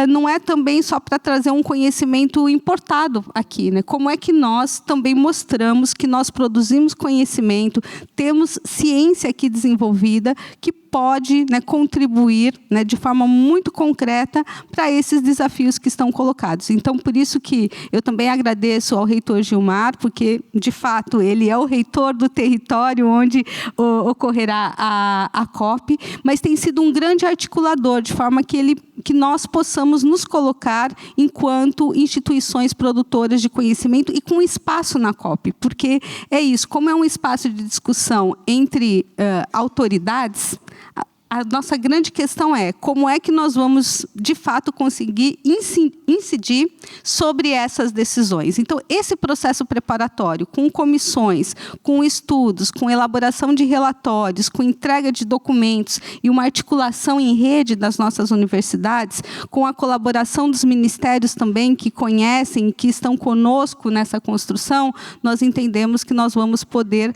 Speaker 4: não é também só para trazer um conhecimento importado aqui, né? Como é que nós também mostramos que nós produzimos conhecimento, temos ciência aqui desenvolvida, que pode, né, contribuir, né, de forma muito concreta para esses desafios que estão colocados. Então, por isso que eu também agradeço ao reitor Gilmar, porque, de fato, ele é o reitor do território onde ocorrerá a COP, mas tem sido um grande articulador, de forma que nós possamos nos colocar enquanto instituições produtoras de conhecimento e com espaço na COP, porque é isso, como é um espaço de discussão entre autoridades, a nossa grande questão é como é que nós vamos, de fato, conseguir incidir sobre essas decisões. Então, esse processo preparatório, com comissões, com estudos, com elaboração de relatórios, com entrega de documentos e uma articulação em rede das nossas universidades, com a colaboração dos ministérios também, que conhecem, que estão conosco nessa construção, nós entendemos que nós vamos poder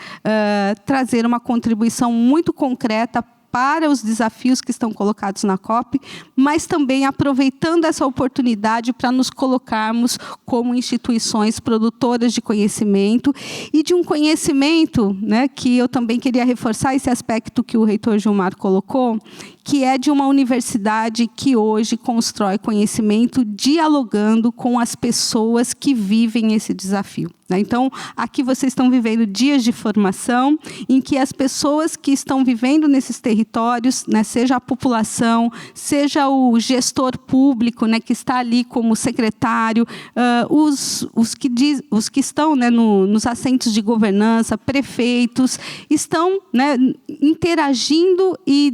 Speaker 4: trazer uma contribuição muito concreta para os desafios que estão colocados na COP, mas também aproveitando essa oportunidade para nos colocarmos como instituições produtoras de conhecimento e de um conhecimento, né, que eu também queria reforçar esse aspecto que o reitor Gilmar colocou, que é de uma universidade que hoje constrói conhecimento dialogando com as pessoas que vivem esse desafio. Então, aqui vocês estão vivendo dias de formação em que as pessoas que estão vivendo nesses territórios, né, seja a população, seja o gestor público, né, que está ali como secretário, os que estão, né, nos assentos de governança, prefeitos, estão, né, interagindo e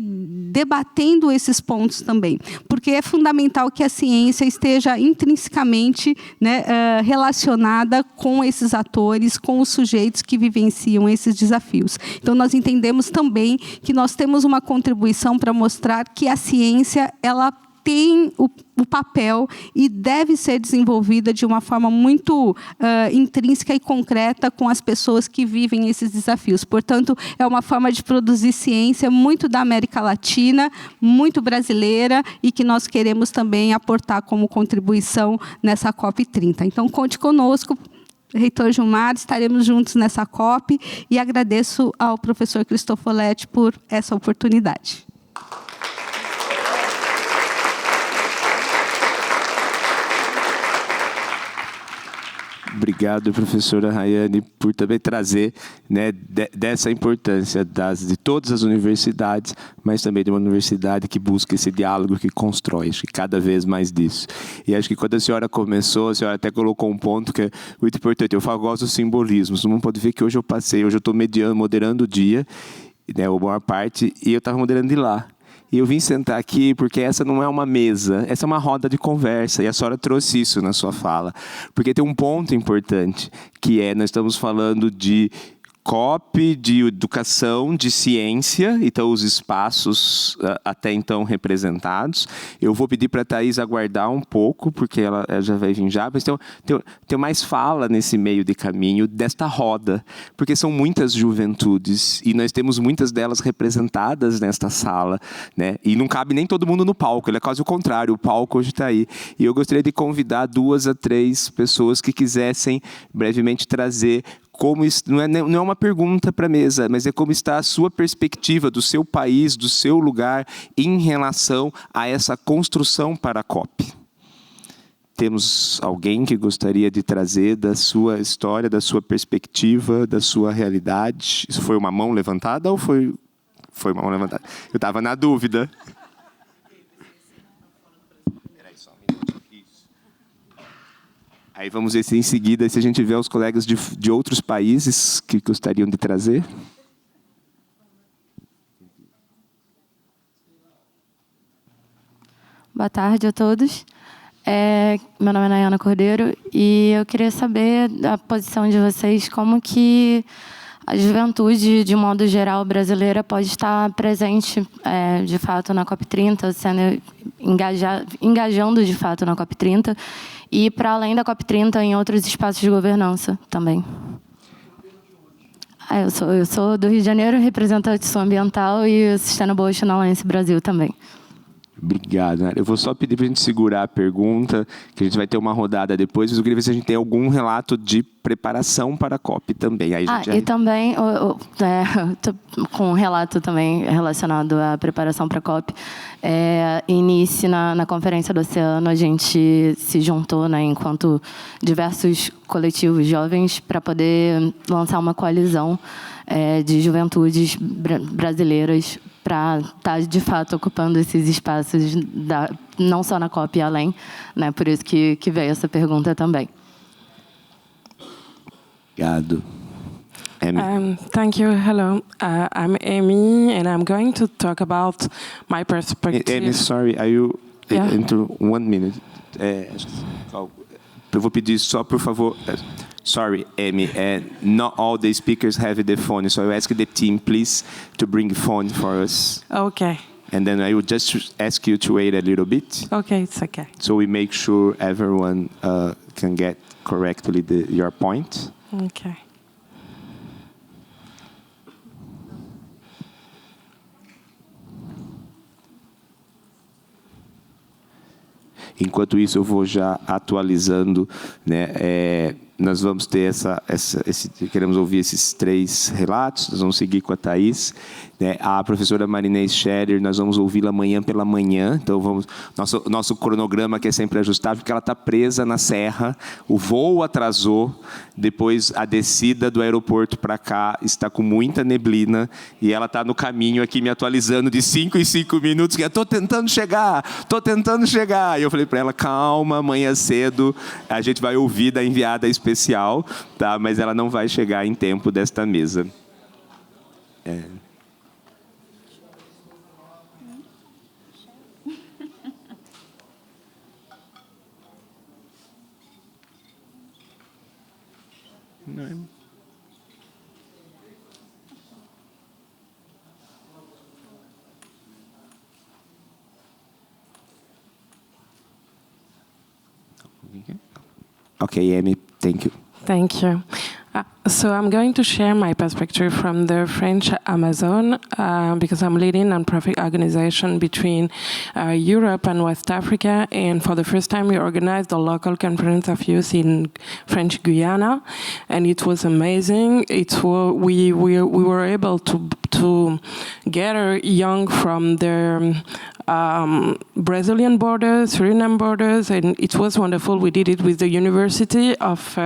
Speaker 4: debatendo esses pontos também, porque é fundamental que a ciência esteja intrinsecamente, né, relacionada com esses atores, com os sujeitos que vivenciam esses desafios. Então, nós entendemos também que nós temos uma contribuição para mostrar que a ciência, ela tem o papel e deve ser desenvolvida de uma forma muito intrínseca e concreta com as pessoas que vivem esses desafios. Portanto, é uma forma de produzir ciência muito da América Latina, muito brasileira e que nós queremos também aportar como contribuição nessa COP30. Então, conte conosco, reitor Gilmar, estaremos juntos nessa COP e agradeço ao professor Cristofoletti por essa oportunidade.
Speaker 1: Obrigado, professora Rayane, por também trazer, né, dessa importância de todas as universidades, mas também de uma universidade que busca esse diálogo, que constrói, acho que cada vez mais disso. E acho que quando a senhora começou, a senhora até colocou um ponto que é muito importante. Eu gosto dos simbolismos. Todo mundo pode ver que hoje eu estou moderando o dia, né, a maior parte, e eu estava moderando de lá. E eu vim sentar aqui porque essa não é uma mesa, essa é uma roda de conversa. E a senhora trouxe isso na sua fala. Porque tem um ponto importante, que nós estamos falando de COP, de educação, de ciência, então os espaços até então representados. Eu vou pedir para a Thaís aguardar um pouco, porque ela já vai vir já, mas tem mais fala nesse meio de caminho desta roda, porque são muitas juventudes, e nós temos muitas delas representadas nesta sala, né? E não cabe nem todo mundo no palco, ele é quase o contrário, o palco hoje está aí. E eu gostaria de convidar 2 a 3 pessoas que quisessem brevemente trazer como isso, não é uma pergunta para a mesa, mas é como está a sua perspectiva do seu país, do seu lugar, em relação a essa construção para a COP. Temos alguém que gostaria de trazer da sua história, da sua perspectiva, da sua realidade? Isso foi uma mão levantada ou foi uma mão levantada? Eu estava na dúvida. Aí vamos ver se em seguida, se a gente tiver os colegas de outros países que gostariam de trazer.
Speaker 5: Boa tarde a todos. Meu nome é Nayana Cordeiro e eu queria saber a posição de vocês, como que a juventude, de modo geral, brasileira pode estar presente, de fato, na COP30, engajando, de fato, na COP30 e, para além da COP30, em outros espaços de governança também. Eu sou do Rio de Janeiro, representante ambiental e Sustainable Ocean Alliance Brasil também.
Speaker 1: Obrigado. Eu vou só pedir para a gente segurar a pergunta, que a gente vai ter uma rodada depois, mas eu queria ver se a gente tem algum relato de preparação para a COP também. Aí a gente
Speaker 5: e também, com um relato também relacionado à preparação para a COP, início na Conferência do Oceano, a gente se juntou, né, enquanto diversos coletivos jovens, para poder lançar uma coalizão de juventudes brasileiras para estar, de fato, ocupando esses espaços, não só na COP e além, né? Por isso que veio essa pergunta também.
Speaker 1: Obrigado. Amy.
Speaker 6: Thank you. Hello. I'm Amy, and I'm going to talk about my perspective.
Speaker 1: Amy, sorry, are you into 1 minute? Eu vou pedir só, por favor. Sorry, Amy, not all the speakers have the phone, so I ask the team, please, to bring the phone for us.
Speaker 6: Okay.
Speaker 1: And then I will just ask you to wait a little bit.
Speaker 6: Okay, it's okay.
Speaker 1: So we make sure everyone can get correctly your point.
Speaker 6: Okay.
Speaker 1: Enquanto isso, eu vou já atualizando, né? Nós vamos ter queremos ouvir esses 3 relatos, nós vamos seguir com a Thaís, né? A professora Marinês Scherer, nós vamos ouvi-la amanhã pela manhã, então nosso cronograma, que é sempre ajustável, porque ela está presa na serra, o voo atrasou, depois a descida do aeroporto para cá está com muita neblina, e ela está no caminho aqui me atualizando de 5 em 5 minutos, que estou tentando chegar, e eu falei para ela, calma, amanhã cedo a gente vai ouvir da enviada especial, tá? Mas ela não vai chegar em tempo desta mesa. Okay, Amy, thank you.
Speaker 6: Thank you. So I'm going to share my perspective from the French Amazon because I'm leading a non-profit organization between Europe and West Africa, and for the first time we organized a local conference of youth in French Guyana, and it was amazing. We were able to gather young from the Brazilian borders, Suriname borders, and it was wonderful. We did it with the University of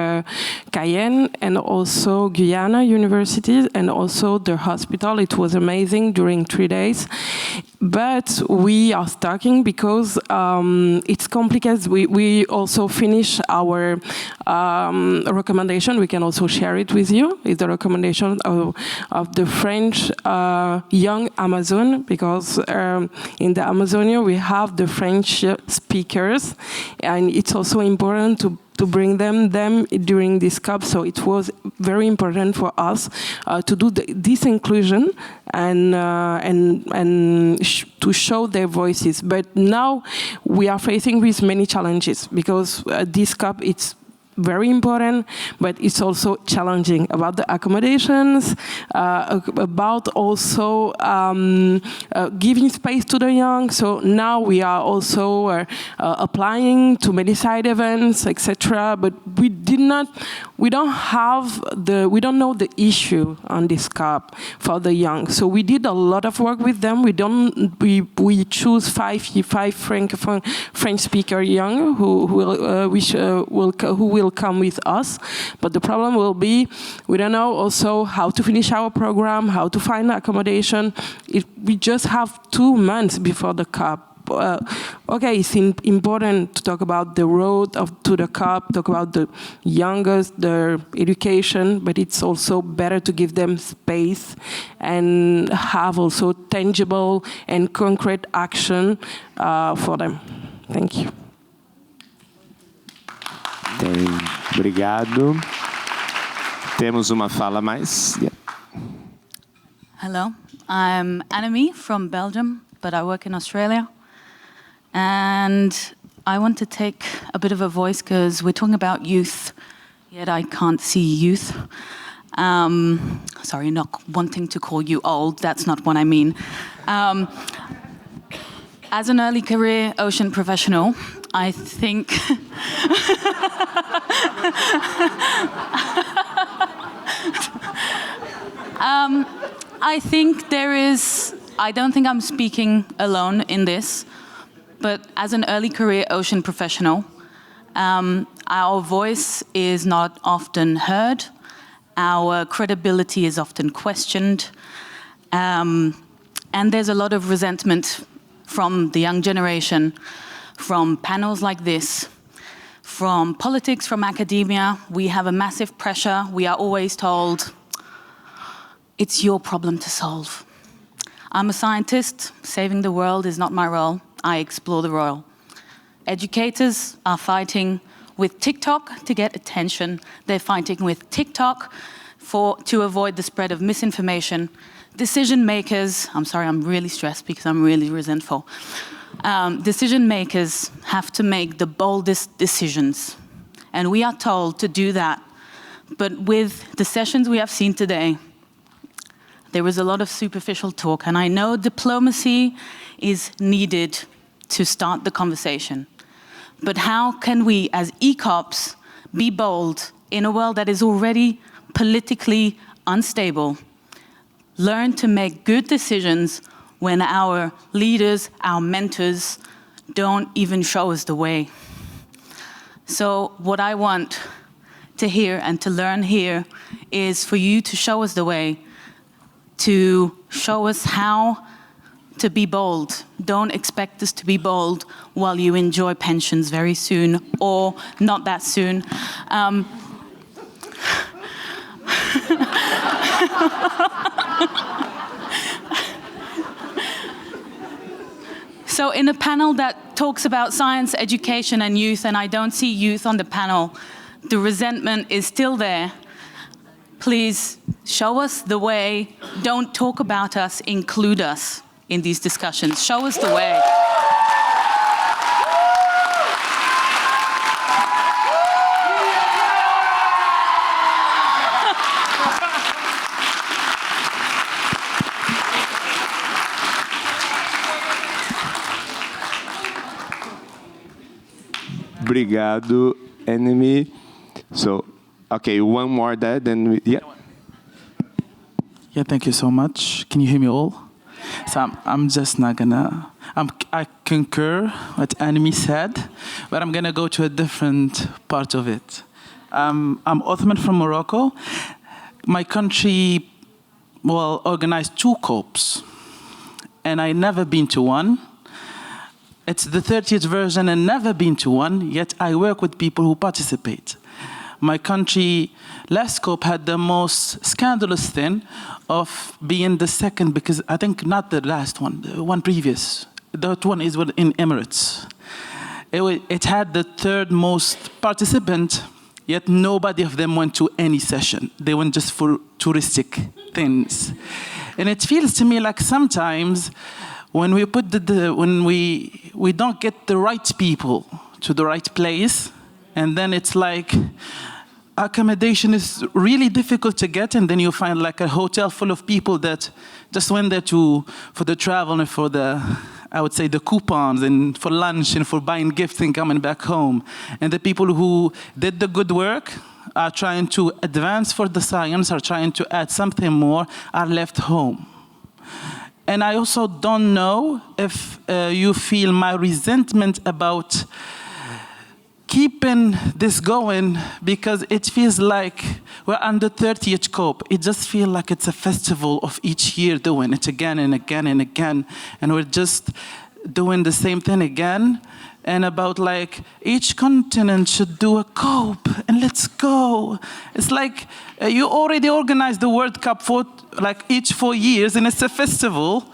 Speaker 6: Cayenne and also Guyana University and also the hospital. It was amazing during 3 days. But we are stuck because it's complicated. We also finish our recommendation. We can also share it with you. It's the recommendation of the French young Amazon, because in the Amazonia we have the French speakers, and it's also important to bring them during this COP. So it was very important for us to do this inclusion and to show their voices. But now we are facing with many challenges because this COP, it's very important, but it's also challenging about the accommodations, about also giving space to the young. So now we are also applying to many side events, etc. But we don't know the issue on this COP for the young. So we did a lot of work with them. We choose five French speaker young who will come with us, but the problem will be we don't know also how to finish our program, how to find accommodation. We just have 2 months before the COP. Okay, it's important to talk about the road to the COP, talk about the youngest, their education, but it's also better to give them space and have also tangible and concrete action for them. Thank you.
Speaker 1: Obrigado. Temos uma fala a mais. Yeah.
Speaker 7: Hello, I'm Annemie from Belgium, but I work in Australia. And I want to take a bit of a voice because we're talking about youth, yet I can't see youth. Sorry, not wanting to call you old, that's not what I mean. As an early career ocean professional, I think I think there is, I don't think I'm speaking alone in this, but as an early career ocean professional, our voice is not often heard, our credibility is often questioned, and there's a lot of resentment from the young generation, from panels like this, from politics, from academia. We have a massive pressure. We are always told, it's your problem to solve. I'm a scientist. Saving the world is not my role. I explore the role. Educators are fighting with TikTok to get attention. They're fighting with TikTok to avoid the spread of misinformation. Decision makers, I'm sorry, I'm really stressed because I'm really resentful. Decision makers have to make the boldest decisions. And we are told to do that. But with the sessions we have seen today, there was a lot of superficial talk. And I know diplomacy is needed to start the conversation. But how can we, as ECOPs, be bold in a world that is already politically unstable? Learn to make good decisions when our leaders, our mentors, don't even show us the way. So what I want to hear and to learn here is for you to show us the way, to show us how to be bold. Don't expect us to be bold while you enjoy pensions very soon or not that soon. So in a panel that talks about science, education, and youth, and I don't see youth on the panel, the resentment is still there. Please show us the way. Don't talk about us, include us in these discussions. Show us the way.
Speaker 1: Obrigado, Annemie. So, okay, one more there, then we, yeah.
Speaker 8: Yeah, thank you so much. Can you hear me all? So I'm just not gonna, I concur what Annemie said, but I'm gonna go to a different part of it. I'm Othman from Morocco. My country, well, organized 2 COPs, and I never been to one. It's the 30th version and never been to one, yet I work with people who participate. My country, last COP, had the most scandalous thing of being the second, because I think not the last one, the one previous. That one is in Emirates. It had the 3rd most participant, yet nobody of them went to any session. They went just for touristic things. And it feels to me like sometimes when we put when we don't get the right people to the right place, and then it's like accommodation is really difficult to get, and then you find like a hotel full of people that just went there for the travel and for the, I would say, the coupons and for lunch and for buying gifts and coming back home. And the people who did the good work are trying to advance for the science, are trying to add something more, are left home. And I also don't know if you feel my resentment about keeping this going, because it feels like we're on the 30th COP. It just feels like it's a festival of each year doing it again and again and again. And we're just doing the same thing again. And about like each continent should do a COP and let's go. It's like you already organized the World Cup for like each 4 years and it's a festival.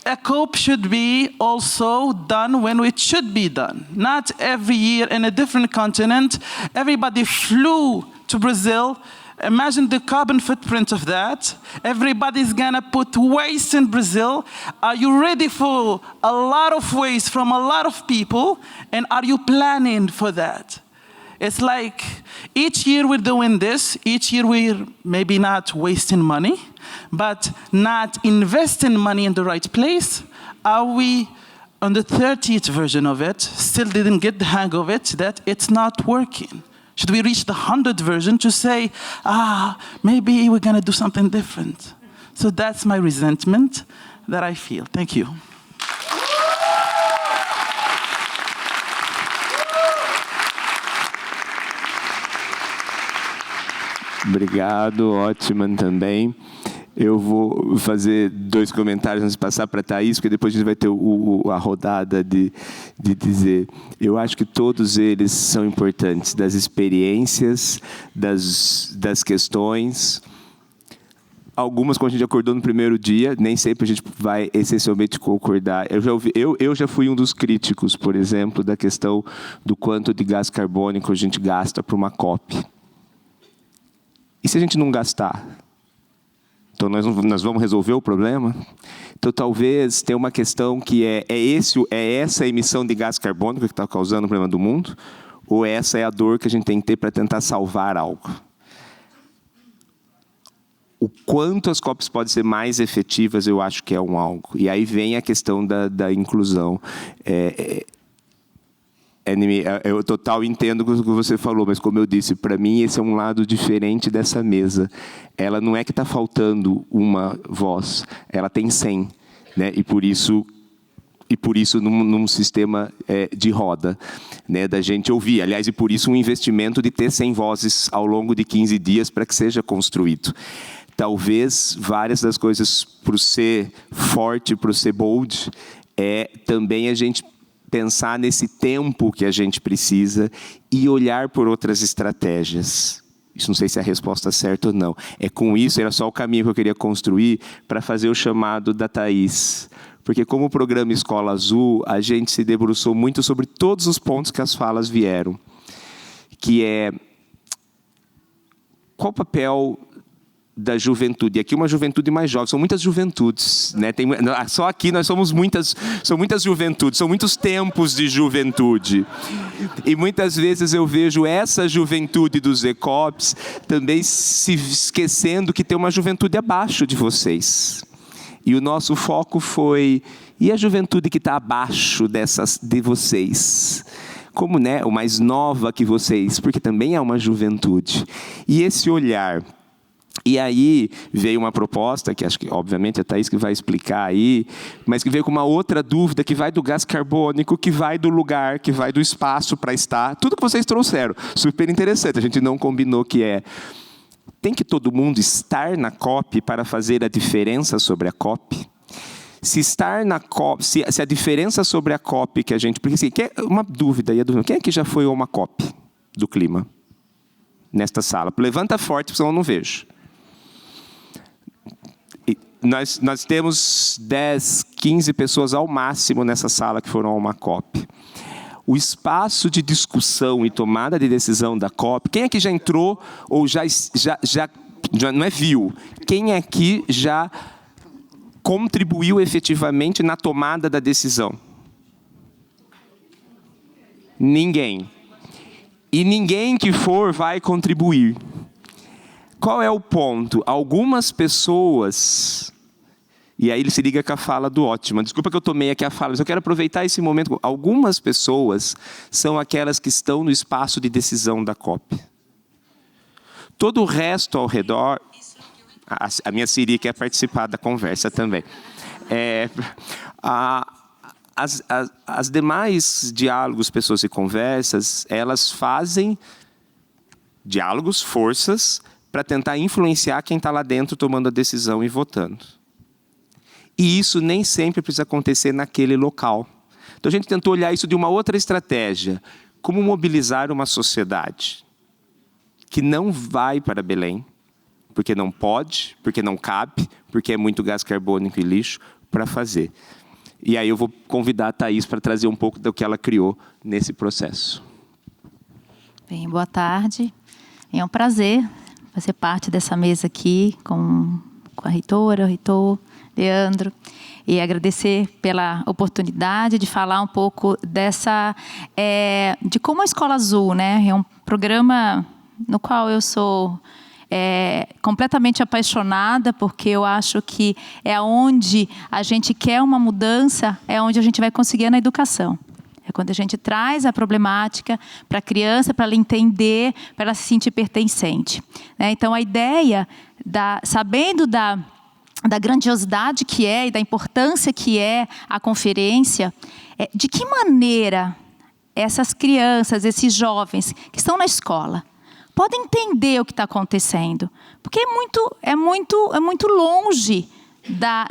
Speaker 8: a COP should be also done when it should be done. Not every year in a different continent. Everybody flew to Brazil. Imagine the carbon footprint of that. Everybody's gonna put waste in Brazil. Are you ready for a lot of waste from a lot of people? And are you planning for that? It's like each year we're doing this. Each year we're maybe not wasting money, but not investing money in the right place. Are we on the 30th version of it, still didn't get the hang of it, that it's not working? Should we reach the 100th version to say, maybe we're gonna do something different? So that's my resentment that I feel. Thank you.
Speaker 1: Obrigado, Othman também. Eu vou fazer 2 comentários antes de passar para a Thaís, porque depois a gente vai ter a rodada de dizer. Eu acho que todos eles são importantes, das experiências, das questões. Algumas, quando a gente acordou no primeiro dia, nem sempre a gente vai essencialmente concordar. Eu já fui um dos críticos, por exemplo, da questão do quanto de gás carbônico a gente gasta para uma COP. E se a gente não gastar? Então, nós vamos resolver o problema? Então, talvez tenha uma questão que é essa emissão de gás carbônico que está causando o problema do mundo? Ou essa é a dor que a gente tem que ter para tentar salvar algo? O quanto as COPs podem ser mais efetivas, eu acho que é algo. E aí vem a questão da inclusão. Eu total entendo o que você falou, mas como eu disse, para mim esse é um lado diferente dessa mesa. Ela não é que está faltando uma voz, ela tem 100, né? E por isso num sistema de roda, né, da gente ouvir. Aliás, e por isso um investimento de ter 100 vozes ao longo de 15 dias para que seja construído. Talvez várias das coisas, para ser forte, para ser bold, também a gente pensar nesse tempo que a gente precisa e olhar por outras estratégias. Isso não sei se é a resposta certa ou não. Com isso, era só o caminho que eu queria construir para fazer o chamado da Thaís. Porque como o programa Escola Azul, a gente se debruçou muito sobre todos os pontos que as falas vieram. Que é, qual o papel da juventude? E aqui uma juventude mais jovem, são muitas juventudes, né? Só aqui nós são muitas juventudes, são muitos tempos de juventude. E muitas vezes eu vejo essa juventude dos ECOPs também se esquecendo que tem uma juventude abaixo de vocês. E o nosso foco foi, e a juventude que está abaixo de vocês? Como, né, o mais nova que vocês, porque também é uma juventude. E esse olhar. E aí veio uma proposta, que acho que obviamente é a Thaís que vai explicar aí, mas que veio com uma outra dúvida, que vai do gás carbônico, que vai do lugar, que vai do espaço para estar. Tudo que vocês trouxeram, super interessante. A gente não combinou que tem que todo mundo estar na COP para fazer a diferença sobre a COP? Se estar na COP, se a diferença sobre a COP que a gente... Porque assim, uma dúvida, quem é que já foi a uma COP do clima? Nesta sala. Levanta forte, porque senão eu não vejo. Nós temos 10, 15 pessoas ao máximo nessa sala que foram a uma COP. O espaço de discussão e tomada de decisão da COP, quem aqui já entrou ou já não viu? Quem aqui já contribuiu efetivamente na tomada da decisão? Ninguém. E ninguém que for vai contribuir. Qual é o ponto? Algumas pessoas... E aí ele se liga com a fala do Othman. Desculpa que eu tomei aqui a fala, mas eu quero aproveitar esse momento. Algumas pessoas são aquelas que estão no espaço de decisão da COP. Todo o resto ao redor... A minha Siri quer participar da conversa também. As demais diálogos, pessoas e conversas, elas fazem diálogos, forças, para tentar influenciar quem está lá dentro tomando a decisão e votando. E isso nem sempre precisa acontecer naquele local. Então a gente tentou olhar isso de uma outra estratégia. Como mobilizar uma sociedade que não vai para Belém, porque não pode, porque não cabe, porque é muito gás carbônico e lixo, para fazer. E aí eu vou convidar a Thaís para trazer um pouco do que ela criou nesse processo.
Speaker 9: Bem, boa tarde. É um prazer fazer parte dessa mesa aqui com a reitora, o reitor, Leandro, e agradecer pela oportunidade de falar um pouco de como a Escola Azul, né, é um programa no qual eu sou completamente apaixonada, porque eu acho que é onde a gente quer uma mudança, é onde a gente vai conseguir na educação. É quando a gente traz a problemática para a criança, para ela entender, para ela se sentir pertencente. Então, a ideia, sabendo da grandiosidade que é e da importância que é a conferência, de que maneira essas crianças, esses jovens que estão na escola, podem entender o que está acontecendo. Porque é muito longe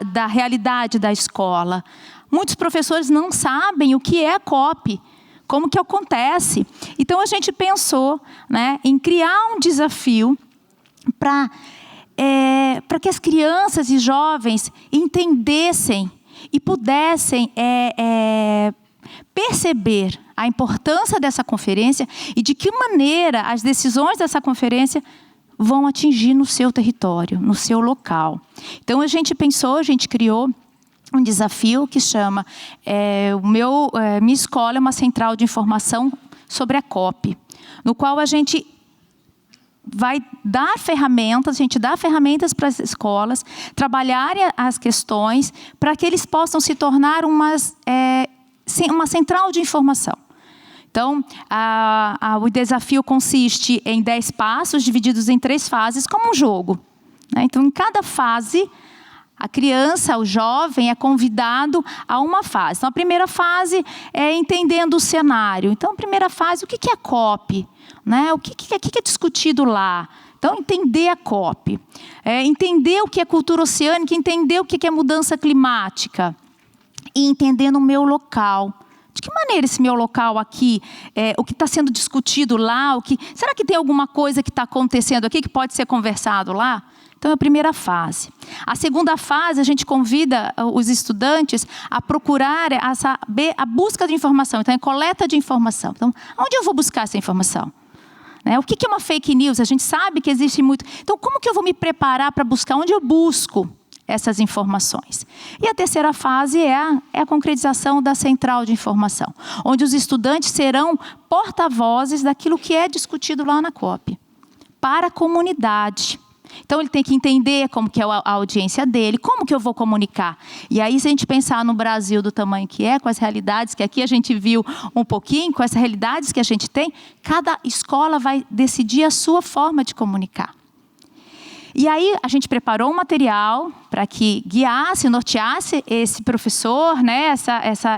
Speaker 9: da realidade da escola. Muitos professores não sabem o que é a COP, como que acontece. Então, a gente pensou, né, em criar um desafio para que as crianças e jovens entendessem e pudessem perceber a importância dessa conferência e de que maneira as decisões dessa conferência vão atingir no seu território, no seu local. Então, a gente criou um desafio que chama Minha Escola é uma Central de Informação sobre a COP, no qual a gente vai dar ferramentas, para as escolas trabalharem as questões para que eles possam se tornar uma central de informação. Então, o desafio consiste em 10 passos divididos em 3 fases, como um jogo. Então, em cada fase, a criança, o jovem, é convidado a uma fase. Então, a primeira fase é entendendo o cenário. Então, a primeira fase, o que é a COP? Né? O que é discutido lá? Então, entender a COP. Entender o que é cultura oceânica, entender o que é mudança climática. E entender no meu local. De que maneira esse meu local aqui, o que está sendo discutido lá, será que tem alguma coisa que está acontecendo aqui que pode ser conversado lá? Então, é a primeira fase. A segunda fase, a gente convida os estudantes a procurar, a saber a busca de informação. Então, é coleta de informação. Então, onde eu vou buscar essa informação? O que é uma fake news? A gente sabe que existe muito. Então, como que eu vou me preparar para buscar? Onde eu busco essas informações? E a terceira fase é a concretização da central de informação, onde os estudantes serão porta-vozes daquilo que é discutido lá na COP, para a comunidade. Então, ele tem que entender como que é a audiência dele, como que eu vou comunicar. E aí, se a gente pensar no Brasil do tamanho que é, com as realidades que aqui a gente viu um pouquinho, com as realidades que a gente tem, cada escola vai decidir a sua forma de comunicar. E aí, a gente preparou um material para que guiasse, norteasse esse professor, né,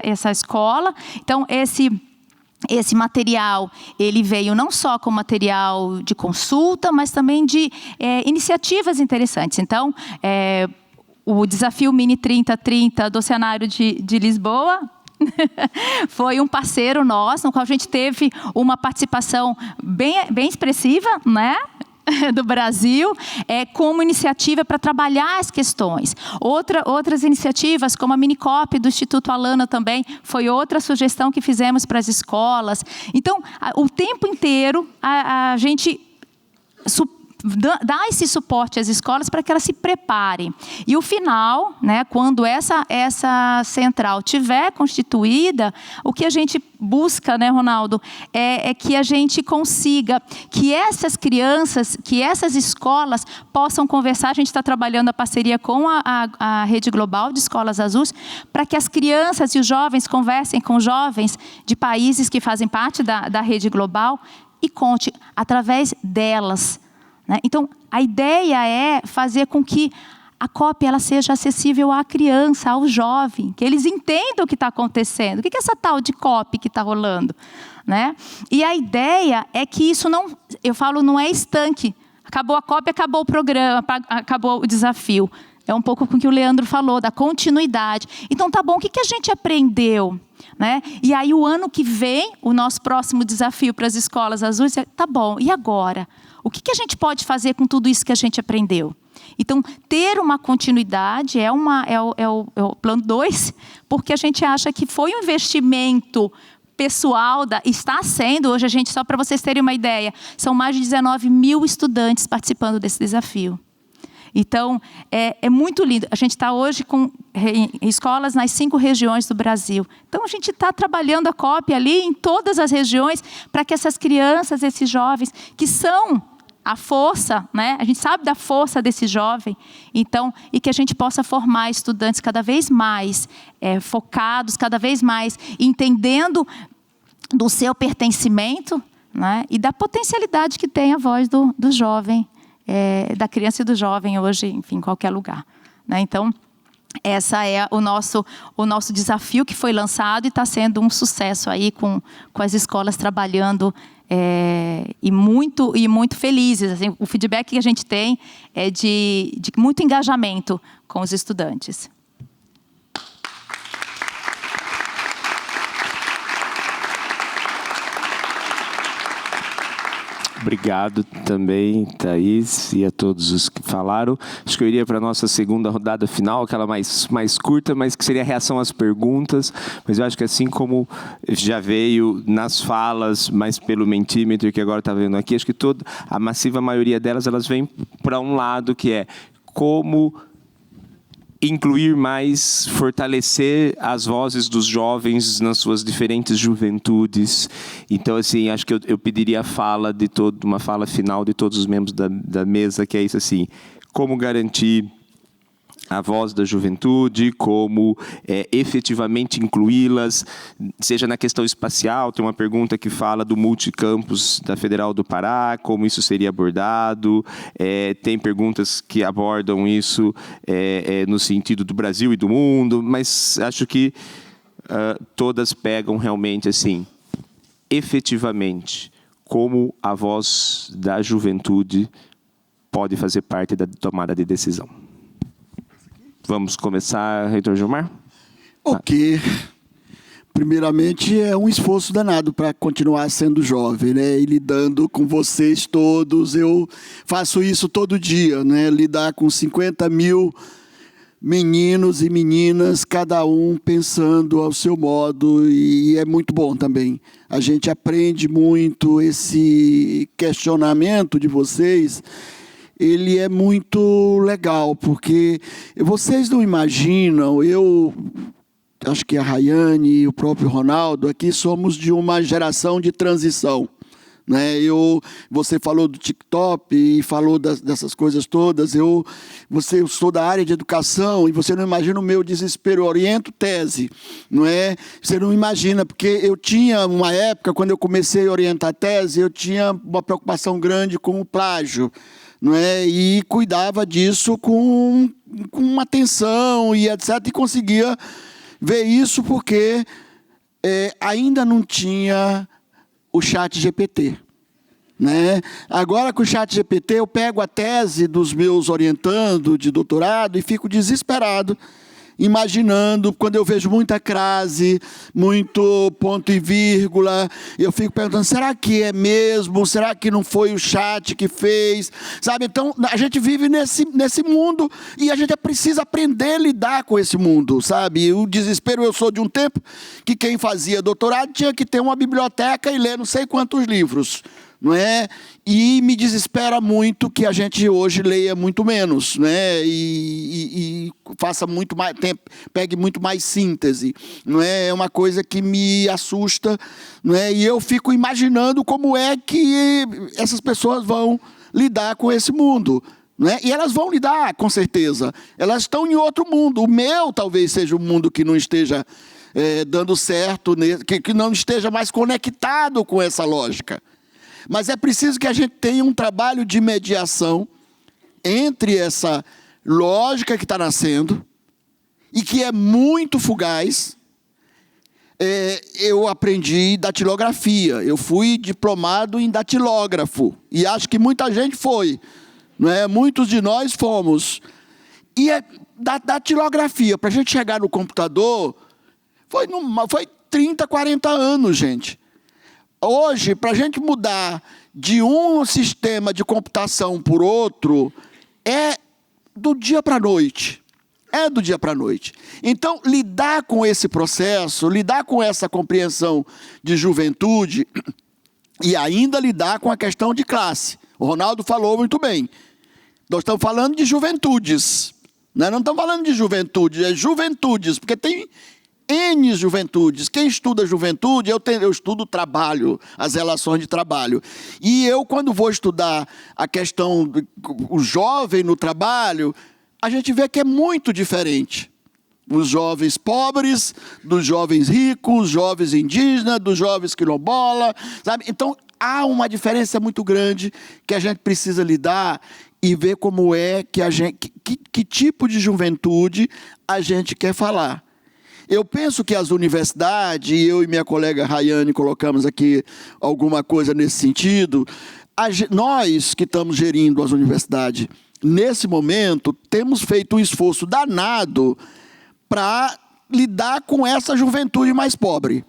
Speaker 9: essa escola. Então, esse material, ele veio não só com material de consulta, mas também de iniciativas interessantes. Então, o desafio Mini 3030 do cenário de Lisboa foi um parceiro nosso, no qual a gente teve uma participação bem expressiva, né, do Brasil, como iniciativa para trabalhar as questões. Outras iniciativas, como a Minicop do Instituto Alana também, foi outra sugestão que fizemos para as escolas. Então, o tempo inteiro, a gente dá esse suporte às escolas para que elas se preparem. E o final, né, quando essa central tiver constituída, o que a gente busca, né, Ronaldo, é que a gente consiga que essas crianças, que essas escolas possam conversar. A gente está trabalhando a parceria com a Rede Global de Escolas Azuis, para que as crianças e os jovens conversem com jovens de países que fazem parte da Rede Global e conte através delas. Então, a ideia é fazer com que a COP ela seja acessível à criança, ao jovem, que eles entendam o que está acontecendo. O que é essa tal de COP que está rolando? Né? E a ideia é que isso não é estanque. Acabou a COP, acabou o programa, acabou o desafio. É um pouco com o que o Leandro falou, da continuidade. Então, tá bom, o que a gente aprendeu? Né? E aí, o ano que vem, o nosso próximo desafio para as escolas azuis é, tá bom, e agora? O que a gente pode fazer com tudo isso que a gente aprendeu? Então, ter uma continuidade é o plano 2, porque a gente acha que foi um investimento pessoal, está sendo, hoje a gente, só para vocês terem uma ideia, são mais de 19 mil estudantes participando desse desafio. Então, é muito lindo. A gente está hoje com escolas nas 5 regiões do Brasil. Então, a gente está trabalhando a COP ali em todas as regiões para que essas crianças, esses jovens, que são a força, né? A gente sabe da força desse jovem, então, e que a gente possa formar estudantes cada vez mais focados, cada vez mais entendendo do seu pertencimento, né? E da potencialidade que tem a voz do jovem, da criança e do jovem hoje, enfim, em qualquer lugar, né? Então, essa é o nosso desafio que foi lançado e está sendo um sucesso aí com as escolas trabalhando e muito felizes. Assim, o feedback que a gente tem é de muito engajamento com os estudantes.
Speaker 1: Obrigado também, Thaís, e a todos os que falaram. Acho que eu iria para a nossa segunda rodada final, aquela mais curta, mas que seria a reação às perguntas. Mas eu acho que assim como já veio nas falas, mas pelo Mentimeter, que agora está vendo aqui, acho que a massiva maioria delas, elas vêm para um lado que é como incluir mais, fortalecer as vozes dos jovens nas suas diferentes juventudes. Então, assim, acho que eu pediria uma fala final de todos os membros da mesa, que é isso, assim, como garantir a voz da juventude, como efetivamente incluí-las, seja na questão espacial. Tem uma pergunta que fala do multicampus da Federal do Pará, como isso seria abordado. Tem perguntas que abordam isso no sentido do Brasil e do mundo, mas acho que todas pegam realmente, assim, efetivamente, como a voz da juventude pode fazer parte da tomada de decisão. Vamos começar, reitor Gilmar?
Speaker 3: Ok. Primeiramente, é um esforço danado para continuar sendo jovem, né? E lidando com vocês todos. Eu faço isso todo dia, né? Lidar com 50 mil meninos e meninas, cada um pensando ao seu modo, e é muito bom também. A gente aprende muito. Esse questionamento de vocês, ele é muito legal, porque vocês não imaginam, eu acho que a Rayane e o próprio Ronaldo aqui somos de uma geração de transição, né? Você falou do TikTok e falou dessas coisas todas. Eu sou da área de educação e você não imagina o meu desespero. Eu oriento tese, não é? Você não imagina, porque eu tinha uma época, quando eu comecei a orientar tese, eu tinha uma preocupação grande com o plágio, não é? E cuidava disso com atenção e etc. E conseguia ver isso porque ainda não tinha o ChatGPT, né? Agora, com o ChatGPT, eu pego a tese dos meus orientandos de doutorado e fico desesperado, imaginando, quando eu vejo muita crase, muito ponto e vírgula, eu fico perguntando, será que é mesmo? Será que não foi o chat que fez? Sabe? Então, a gente vive nesse mundo e a gente precisa aprender a lidar com esse mundo, sabe? O desespero, eu sou de um tempo que quem fazia doutorado tinha que ter uma biblioteca e ler não sei quantos livros, não é? E me desespera muito que a gente hoje leia muito menos, né? E faça muito mais tempo, pegue muito mais síntese, não é? É uma coisa que me assusta, não é? E eu fico imaginando como é que essas pessoas vão lidar com esse mundo, né? E elas vão lidar, com certeza. Elas estão em outro mundo. O meu talvez seja um mundo que não esteja dando certo, que não esteja mais conectado com essa lógica. Mas é preciso que a gente tenha um trabalho de mediação entre essa lógica que está nascendo e que é muito fugaz. Eu aprendi datilografia, eu fui diplomado em datilógrafo, e acho que muita gente foi, não é? Muitos de nós fomos. E da datilografia, para a gente chegar no computador, foi 30, 40 anos, gente. Hoje, para a gente mudar de um sistema de computação por outro, é do dia para a noite. É do dia para a noite. Então, lidar com esse processo, lidar com essa compreensão de juventude e ainda lidar com a questão de classe. O Ronaldo falou muito bem. Nós estamos falando de juventudes. Nós não estamos falando de juventude, é juventudes, porque tem N juventudes. Quem estuda juventude, eu estudo trabalho, as relações de trabalho. E eu, quando vou estudar a questão do jovem no trabalho, a gente vê que é muito diferente. Os jovens pobres, dos jovens ricos, jovens indígenas, dos jovens quilombola, sabe? Então, há uma diferença muito grande que a gente precisa lidar e ver como é que a gente, que tipo de juventude a gente quer falar. Eu penso que as universidades, e eu e minha colega Rayane colocamos aqui alguma coisa nesse sentido, nós que estamos gerindo as universidades, nesse momento, temos feito um esforço danado para lidar com essa juventude mais pobre.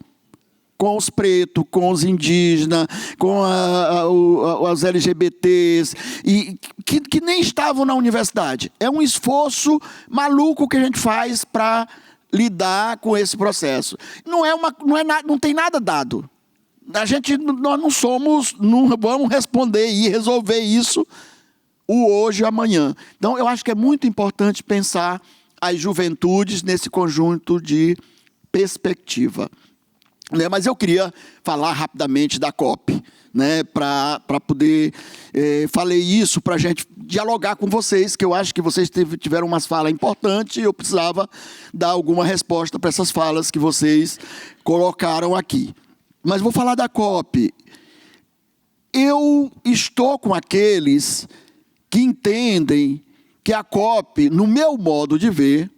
Speaker 3: Com os pretos, com os indígenas, com os LGBTs, e que nem estavam na universidade. É um esforço maluco que a gente faz para lidar com esse processo. Não tem nada dado. Nós não vamos responder e resolver isso o hoje e amanhã. Então, eu acho que é muito importante pensar as juventudes nesse conjunto de perspectiva. Mas eu queria falar rapidamente da COP, para poder... falei isso para a gente dialogar com vocês, que eu acho que vocês tiveram umas falas importantes e eu precisava dar alguma resposta para essas falas que vocês colocaram aqui. Mas vou falar da COP. Eu estou com aqueles que entendem que a COP, no meu modo de ver,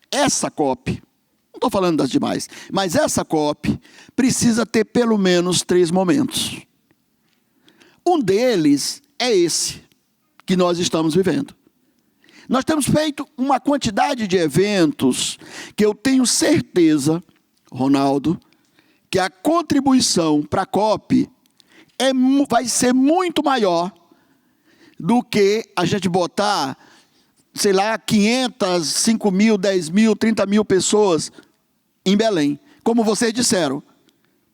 Speaker 3: essa COP... não estou falando das demais, mas essa COP precisa ter pelo menos 3 momentos. Um deles é esse que nós estamos vivendo. Nós temos feito uma quantidade de eventos que eu tenho certeza, Ronaldo, que a contribuição para a COP vai ser muito maior do que a gente botar, sei lá, 500, 5 mil, 10 mil, 30 mil pessoas em Belém. Como vocês disseram,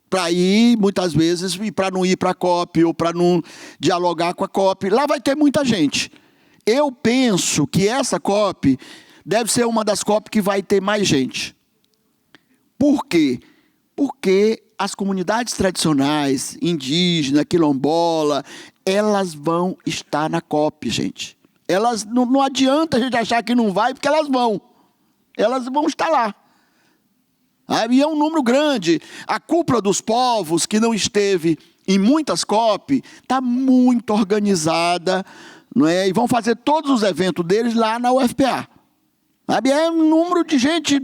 Speaker 3: para ir, muitas vezes, e para não ir para a COP, ou para não dialogar com a COP, lá vai ter muita gente. Eu penso que essa COP deve ser uma das COP que vai ter mais gente. Por quê? Porque as comunidades tradicionais, indígena, quilombola, elas vão estar na COP, gente. Elas, não adianta a gente achar que não vai, porque elas vão estar lá. E é um número grande. A Cúpula dos Povos, que não esteve em muitas COP, está muito organizada, não é? E vão fazer todos os eventos deles lá na UFPA. É um número de gente.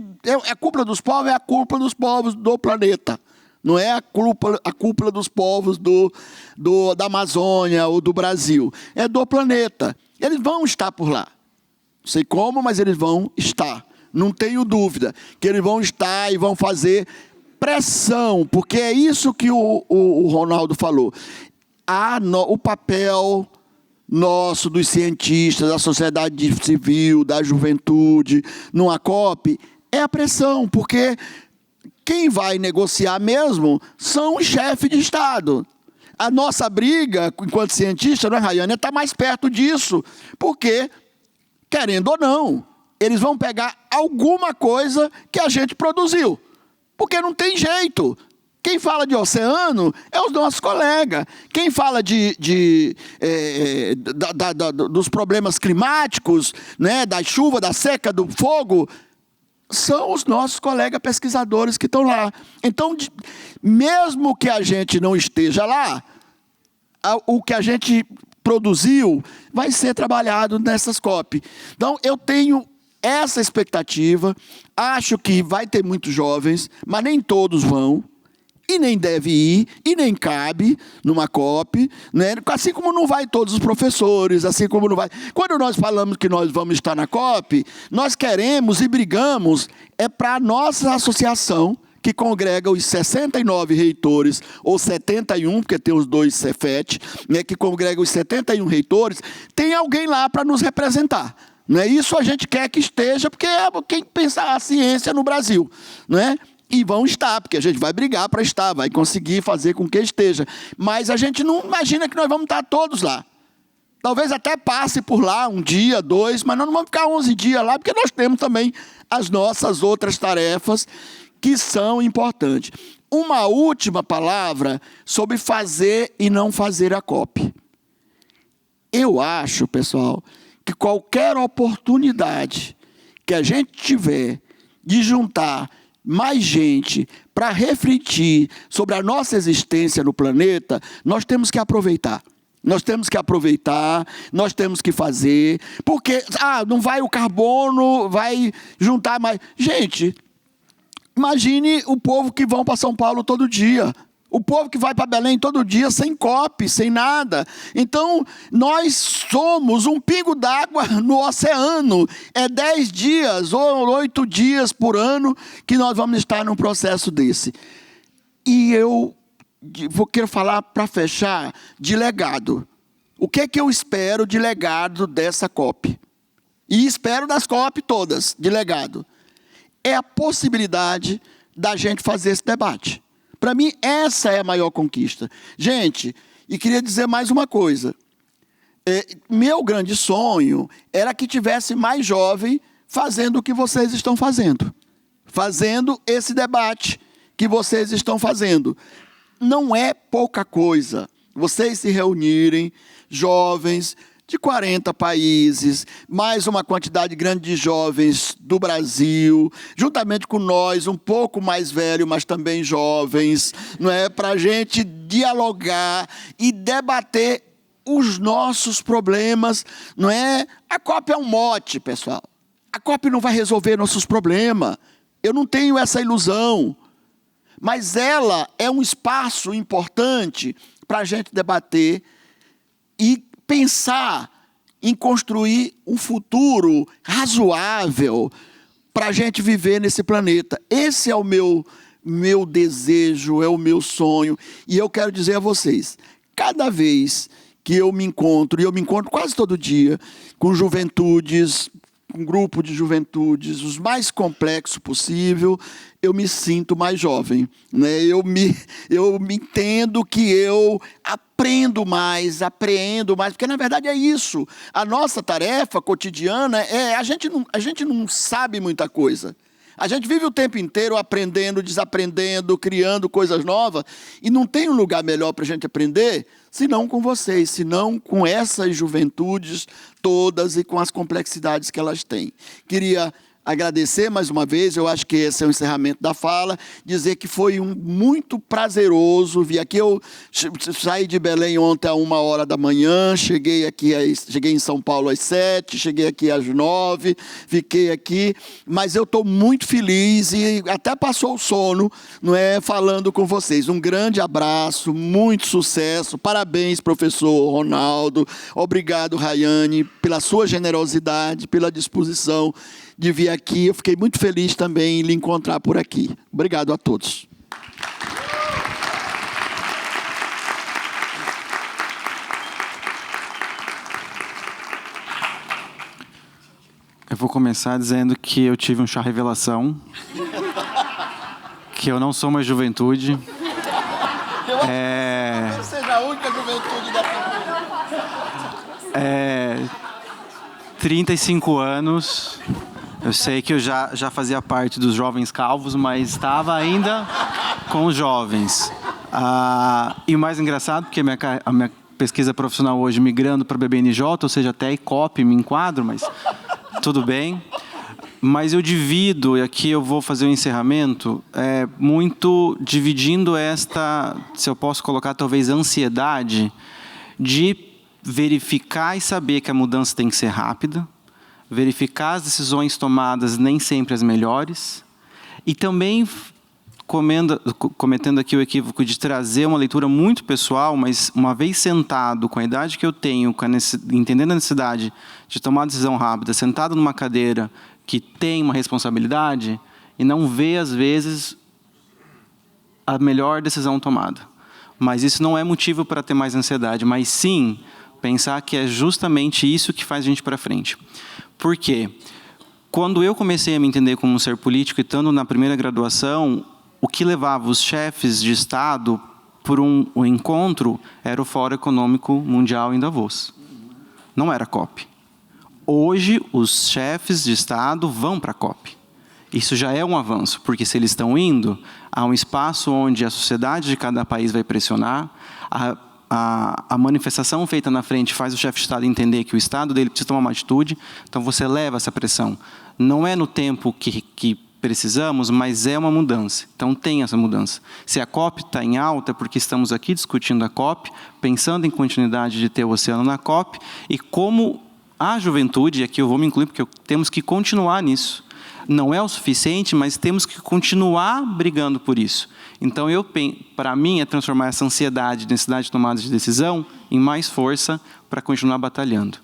Speaker 3: A Cúpula dos Povos é a Cúpula dos Povos do planeta. Não é a cúpula dos povos da Amazônia ou do Brasil. É do planeta. Eles vão estar por lá. Não sei como, mas eles vão estar. Não tenho dúvida que eles vão estar e vão fazer pressão, porque é isso que o Ronaldo falou. O papel nosso, dos cientistas, da sociedade civil, da juventude, numa COP, é a pressão, porque quem vai negociar mesmo são os chefes de Estado. A nossa briga, enquanto cientista, não é, Rayane, está mais perto disso, porque, querendo ou não, eles vão pegar alguma coisa que a gente produziu. Porque não tem jeito. Quem fala de oceano é os nossos colegas. Quem fala dos problemas climáticos, né, da chuva, da seca, do fogo, são os nossos colegas pesquisadores que estão lá. Então, mesmo que a gente não esteja lá, o que a gente produziu vai ser trabalhado nessas COP. Então, eu tenho essa expectativa, acho que vai ter muitos jovens, mas nem todos vão, e nem deve ir, e nem cabe numa COP, né? Assim como não vai todos os professores, assim como não vai... Quando nós falamos que nós vamos estar na COP, nós queremos e brigamos para a nossa associação, que congrega os 69 reitores, ou 71, porque tem os 2 Cefet, né, que congrega os 71 reitores, tem alguém lá para nos representar. Não é isso a gente quer que esteja, porque é quem pensa a ciência no Brasil, não é? E vão estar, porque a gente vai brigar para estar, vai conseguir fazer com que esteja. Mas a gente não imagina que nós vamos estar todos lá. Talvez até passe por lá um dia, 2, mas nós não vamos ficar 11 dias lá, porque nós temos também as nossas outras tarefas que são importantes. Uma última palavra sobre fazer e não fazer a COP. Eu acho, pessoal, que qualquer oportunidade que a gente tiver de juntar mais gente para refletir sobre a nossa existência no planeta, nós temos que aproveitar. Nós temos que aproveitar, nós temos que fazer, porque não vai o carbono, vai juntar mais. Gente, imagine o povo que vão para São Paulo todo dia. O povo que vai para Belém todo dia sem COP, sem nada. Então, nós somos um pingo d'água no oceano. É 10 dias ou 8 dias por ano que nós vamos estar num processo desse. E eu quero falar, para fechar, de legado. O que é que eu espero de legado dessa COP? E espero das COP todas, de legado. É a possibilidade da gente fazer esse debate. Para mim, essa é a maior conquista. Gente, e queria dizer mais uma coisa. Meu grande sonho era que tivesse mais jovem fazendo o que vocês estão fazendo. Fazendo esse debate que vocês estão fazendo. Não é pouca coisa vocês se reunirem, jovens de 40 países, mais uma quantidade grande de jovens do Brasil, juntamente com nós, um pouco mais velhos, mas também jovens, não é? Para a gente dialogar e debater os nossos problemas, não é? A COP é um mote, pessoal. A COP não vai resolver nossos problemas. Eu não tenho essa ilusão. Mas ela é um espaço importante para a gente debater e pensar em construir um futuro razoável para a gente viver nesse planeta. Esse é o meu desejo, é o meu sonho. E eu quero dizer a vocês, cada vez que eu me encontro, e eu me encontro quase todo dia, com juventudes, um grupo de juventudes, os mais complexos possível, eu me sinto mais jovem, né? Eu me entendo que eu aprendo mais, apreendo mais, porque na verdade é isso. A nossa tarefa cotidiana a gente não sabe muita coisa. A gente vive o tempo inteiro aprendendo, desaprendendo, criando coisas novas, e não tem um lugar melhor para a gente aprender, senão com vocês, senão com essas juventudes todas e com as complexidades que elas têm. Queria agradecer mais uma vez, eu acho que esse é o encerramento da fala, dizer que foi muito prazeroso vir aqui. Eu saí de Belém ontem às 1h da manhã, cheguei em São Paulo às 7, cheguei aqui às 9, fiquei aqui, mas eu estou muito feliz e até passou o sono, não é, falando com vocês. Um grande abraço, muito sucesso, parabéns, professor Ronaldo, obrigado, Rayane, pela sua generosidade, pela disposição de vir aqui. Eu fiquei muito feliz também em lhe encontrar por aqui. Obrigado a todos.
Speaker 2: Eu vou começar dizendo que eu tive um chá revelação, que eu não sou mais juventude.
Speaker 3: Talvez seja a única juventude daqui.
Speaker 2: 35 anos. Eu sei que eu já fazia parte dos jovens calvos, mas estava ainda com os jovens. E o mais engraçado, porque a minha pesquisa profissional hoje, migrando para BBNJ, ou seja, até a ICOP me enquadro, mas tudo bem. Mas eu divido, e aqui eu vou fazer o encerramento, muito dividindo esta, se eu posso colocar, talvez, ansiedade de verificar e saber que a mudança tem que ser rápida, verificar as decisões tomadas, nem sempre as melhores, e também cometendo aqui o equívoco de trazer uma leitura muito pessoal, mas uma vez sentado, com a idade que eu tenho, entendendo a necessidade de tomar uma decisão rápida, sentado numa cadeira que tem uma responsabilidade, e não vê, às vezes, a melhor decisão tomada. Mas isso não é motivo para ter mais ansiedade, mas sim pensar que é justamente isso que faz a gente para frente. Por quê? Quando eu comecei a me entender como um ser político, e estando na primeira graduação, o que levava os chefes de Estado por um encontro era o Fórum Econômico Mundial em Davos. Não era a COP. Hoje, os chefes de Estado vão para a COP. Isso já é um avanço, porque se eles estão indo, há um espaço onde a sociedade de cada país vai pressionar, a manifestação feita na frente faz o chefe de Estado entender que o Estado dele precisa tomar uma atitude, então você leva essa pressão. Não é no tempo que precisamos, mas é uma mudança. Então tem essa mudança. Se a COP está em alta, é porque estamos aqui discutindo a COP, pensando em continuidade de ter o oceano na COP, e como a juventude, e aqui eu vou me incluir, porque temos que continuar nisso. Não é o suficiente, mas temos que continuar brigando por isso. Então, para mim, é transformar essa ansiedade, necessidade de tomada de decisão, em mais força para continuar batalhando.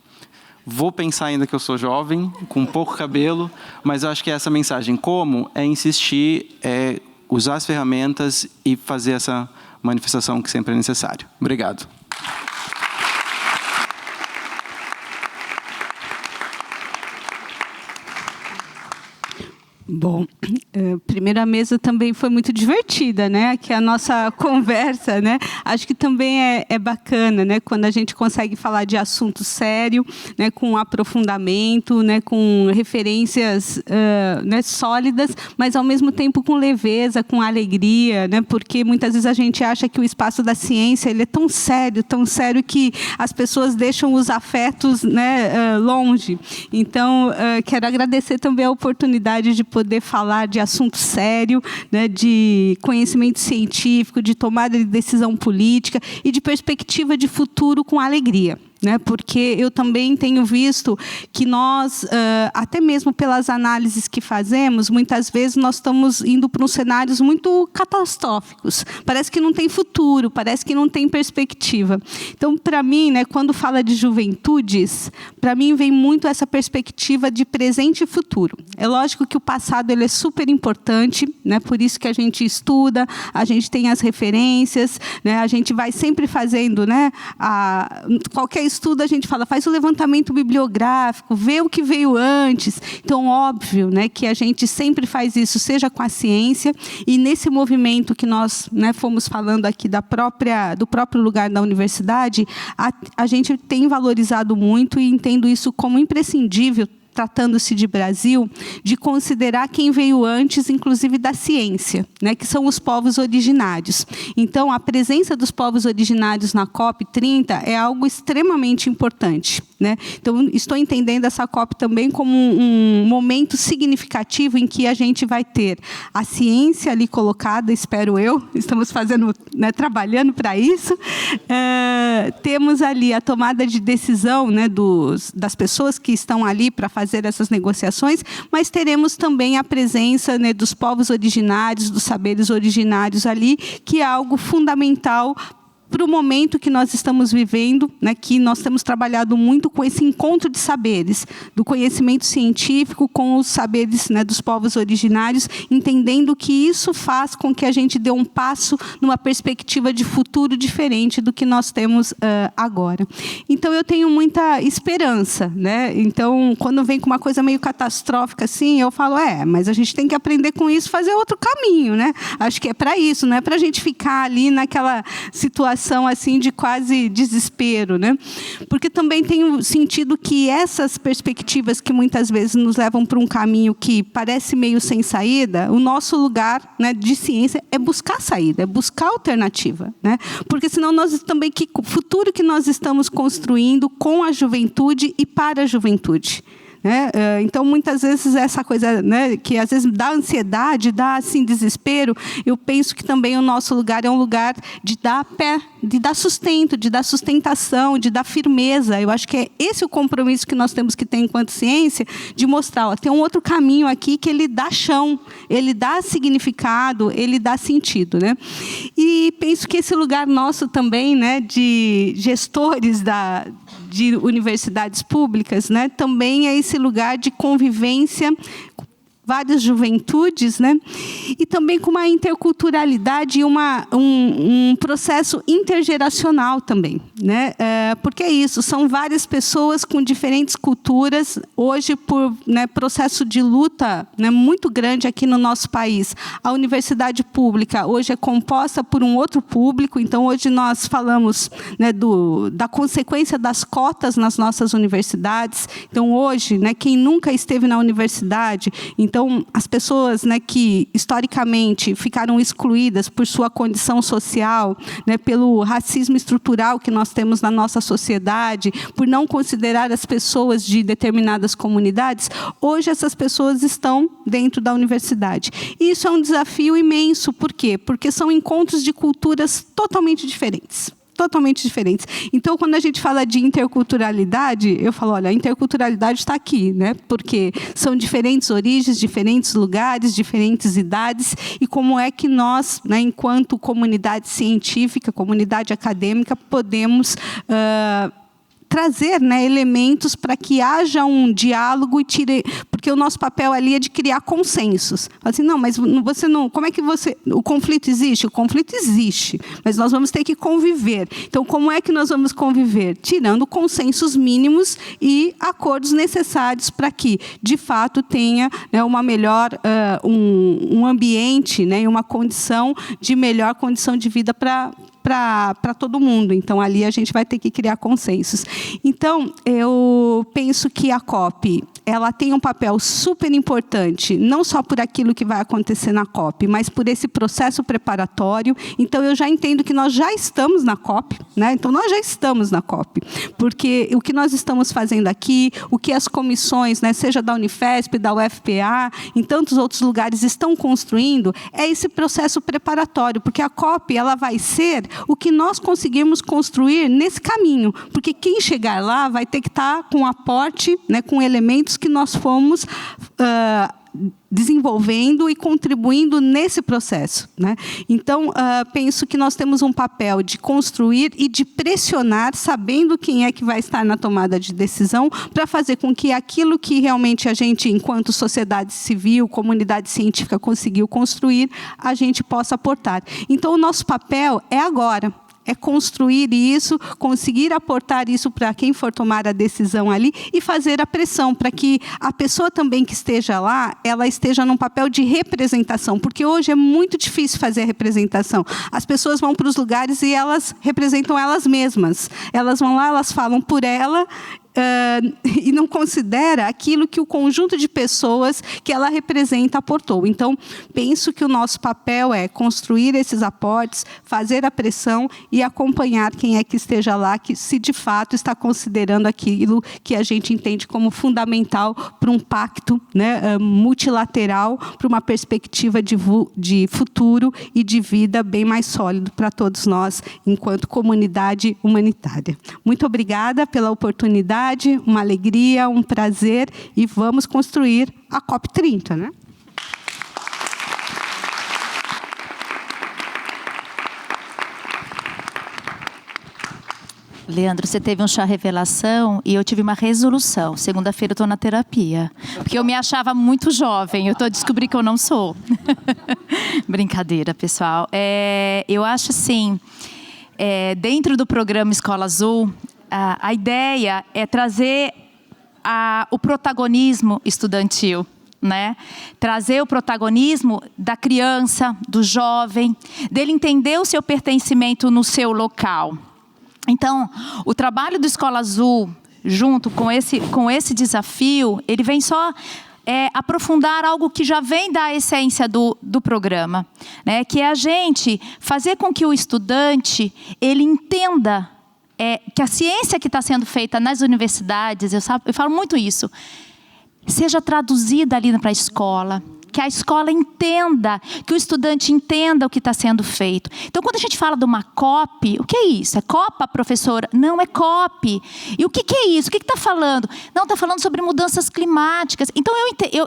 Speaker 2: Vou pensar ainda que eu sou jovem, com pouco cabelo, mas eu acho que essa mensagem, como, é insistir, é usar as ferramentas e fazer essa manifestação que sempre é necessário. Obrigado.
Speaker 4: Bom, primeira mesa também foi muito divertida, né? Aqui a nossa conversa, né? Acho que também é bacana, né? Quando a gente consegue falar de assunto sério, né? Com aprofundamento, né? Com referências né? Sólidas, mas ao mesmo tempo com leveza, com alegria, né? Porque muitas vezes a gente acha que o espaço da ciência ele é tão sério que as pessoas deixam os afetos, né? Longe. Então, quero agradecer também a oportunidade de poder falar de assunto sério, né, de conhecimento científico, de tomada de decisão política e de perspectiva de futuro com alegria. Né, porque eu também tenho visto que nós, até mesmo pelas análises que fazemos, muitas vezes nós estamos indo para uns cenários muito catastróficos. Parece que não tem futuro, parece que não tem perspectiva. Então, para mim, né, quando fala de juventudes, para mim vem muito essa perspectiva de presente e futuro. É lógico que o passado ele é super importante, né, por isso que a gente estuda, a gente tem as referências, né, a gente vai sempre fazendo, né, qualquer estudo a gente fala, faz o levantamento bibliográfico, vê o que veio antes. Então, óbvio, né, que a gente sempre faz isso, seja com a ciência, e nesse movimento que nós, né, fomos falando aqui do próprio lugar da universidade, a gente tem valorizado muito e entendo isso como imprescindível, tratando-se de Brasil, de considerar quem veio antes, inclusive da ciência, né, que são os povos originários. Então, a presença dos povos originários na COP30 é algo extremamente importante. Né? Então, estou entendendo essa COP também como um momento significativo em que a gente vai ter a ciência ali colocada, espero eu, estamos fazendo, né, trabalhando para isso. Temos ali a tomada de decisão, né, das pessoas que estão ali para fazer essas negociações, mas teremos também a presença, né, dos povos originários, dos saberes originários ali, que é algo fundamental para o momento que nós estamos vivendo, né, que nós temos trabalhado muito com esse encontro de saberes, do conhecimento científico com os saberes, né, dos povos originários, entendendo que isso faz com que a gente dê um passo numa perspectiva de futuro diferente do que nós temos agora. Então, eu tenho muita esperança. Né? Então, quando vem com uma coisa meio catastrófica assim, eu falo, mas a gente tem que aprender com isso, fazer outro caminho. Né? Acho que é para isso, não é para a gente ficar ali naquela situação assim de quase desespero, né? Porque também tenho sentido que essas perspectivas que muitas vezes nos levam para um caminho que parece meio sem saída, o nosso lugar, né, de ciência é buscar saída, é buscar alternativa, né? Porque senão nós também que o futuro que nós estamos construindo com a juventude e para a juventude. Né? Então, muitas vezes, essa coisa, né, que às vezes dá ansiedade, dá assim, desespero, eu penso que também o nosso lugar é um lugar de dar pé, de dar sustento, de dar sustentação, de dar firmeza. Eu acho que é esse o compromisso que nós temos que ter enquanto ciência, de mostrar, tem um outro caminho aqui que ele dá chão, ele dá significado, ele dá sentido. Né? E penso que esse lugar nosso também, né, de gestores de universidades públicas, né, também é esse lugar de convivência várias juventudes, né? E também com uma interculturalidade e um processo intergeracional também, né? Porque é isso, são várias pessoas com diferentes culturas, hoje por, né, processo de luta, né, muito grande aqui no nosso país. A universidade pública hoje é composta por um outro público, então hoje nós falamos, né, da consequência das cotas nas nossas universidades. Então hoje, né, quem nunca esteve na universidade, então as pessoas, né, que historicamente ficaram excluídas por sua condição social, né, pelo racismo estrutural que nós temos na nossa sociedade, por não considerar as pessoas de determinadas comunidades, hoje essas pessoas estão dentro da universidade. E isso é um desafio imenso. Por quê? Porque são encontros de culturas totalmente diferentes. Totalmente diferentes. Então, quando a gente fala de interculturalidade, eu falo, olha, a interculturalidade está aqui, né? Porque são diferentes origens, diferentes lugares, diferentes idades, e como é que nós, né, enquanto comunidade científica, comunidade acadêmica, podemos trazer, né, elementos para que haja um diálogo e porque o nosso papel ali é de criar consensos. Assim, não, mas você não, como é que o conflito existe? O conflito existe, mas nós vamos ter que conviver. Então, como é que nós vamos conviver? Tirando consensos mínimos e acordos necessários para que, de fato, tenha, né, uma melhor, um ambiente, né, e uma condição de melhor condição de vida para todo mundo. Então, ali a gente vai ter que criar consensos. Então, eu penso que a COP, ela tem um papel super importante, não só por aquilo que vai acontecer na COP, mas por esse processo preparatório. Então, eu já entendo que nós já estamos na COP, né? Então, nós já estamos na COP, porque o que nós estamos fazendo aqui, o que as comissões, né, seja da Unifesp, da UFPA, em tantos outros lugares, estão construindo, é esse processo preparatório, porque a COP, ela vai ser o que nós conseguimos construir nesse caminho, porque quem chegar lá vai ter que estar com aporte, né, com elementos que nós fomos desenvolvendo e contribuindo nesse processo, né? Então, penso que nós temos um papel de construir e de pressionar, sabendo quem é que vai estar na tomada de decisão, para fazer com que aquilo que realmente a gente, enquanto sociedade civil, comunidade científica, conseguiu construir, a gente possa aportar. Então, o nosso papel é agora. É construir isso, conseguir aportar isso para quem for tomar a decisão ali e fazer a pressão para que a pessoa também que esteja lá, ela esteja num papel de representação, porque hoje é muito difícil fazer a representação. As pessoas vão para os lugares e elas representam elas mesmas. Elas vão lá, elas falam por ela, e não considera aquilo que o conjunto de pessoas que ela representa aportou. Então, penso que o nosso papel é construir esses aportes, fazer a pressão e acompanhar quem é que esteja lá, que se de fato está considerando aquilo que a gente entende como fundamental para um pacto, né, multilateral, para uma perspectiva de futuro e de vida bem mais sólido para todos nós, enquanto comunidade humanitária. Muito obrigada pela oportunidade, uma alegria, um prazer, e vamos construir a COP30, né?
Speaker 9: Leandro, você teve um chá revelação e eu tive uma resolução. Segunda-feira eu estou na terapia. Porque eu me achava muito jovem. Eu descobri que eu não sou. Brincadeira, pessoal. Eu acho assim, dentro do programa Escola Azul, a ideia é trazer o protagonismo estudantil, né? Trazer o protagonismo da criança, do jovem, dele entender o seu pertencimento no seu local. Então, o trabalho do Escola Azul, junto com esse desafio, ele vem só aprofundar algo que já vem da essência do programa, né? Que é a gente fazer com que o estudante ele entenda que a ciência que está sendo feita nas universidades, eu falo muito isso, seja traduzida ali para a escola, que a escola entenda, que o estudante entenda o que está sendo feito. Então, quando a gente fala de uma COP, o que é isso? É COPA, professora? Não, é COP. E o que é isso? O que está falando? Não, está falando sobre mudanças climáticas. Então,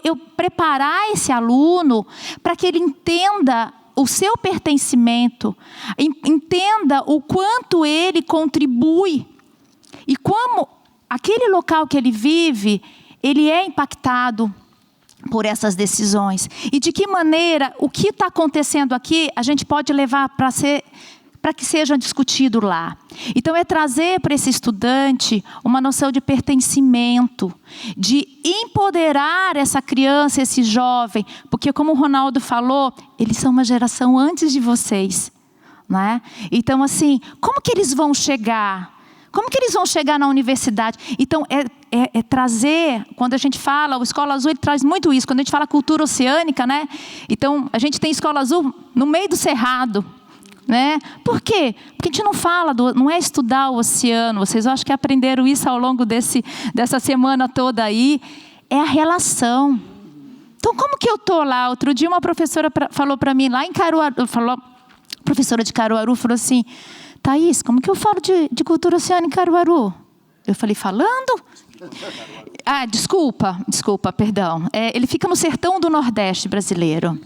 Speaker 9: eu preparar esse aluno para que ele entenda o seu pertencimento, entenda o quanto ele contribui e como aquele local que ele vive, ele é impactado por essas decisões. E de que maneira o que está acontecendo aqui a gente pode levar para que seja discutido lá. Então é trazer para esse estudante uma noção de pertencimento, de empoderar essa criança, esse jovem, porque como o Ronaldo falou, eles são uma geração antes de vocês, né? Então assim, como que eles vão chegar? Como que eles vão chegar na universidade? Então, é trazer, quando a gente fala, o Escola Azul ele traz muito isso, quando a gente fala cultura oceânica, né? Então, a gente tem Escola Azul no meio do cerrado, né? Por quê? Porque a gente não fala, não é estudar o oceano, vocês acho que aprenderam isso ao longo dessa semana toda aí, é a relação. Então, como que eu estou lá? Outro dia uma professora falou para mim, lá em Caruaru, professora de Caruaru, falou assim, Thaís, como que eu falo de cultura oceânica em Caruaru? Eu falei, falando? Desculpa, perdão. Ele fica no sertão do Nordeste brasileiro.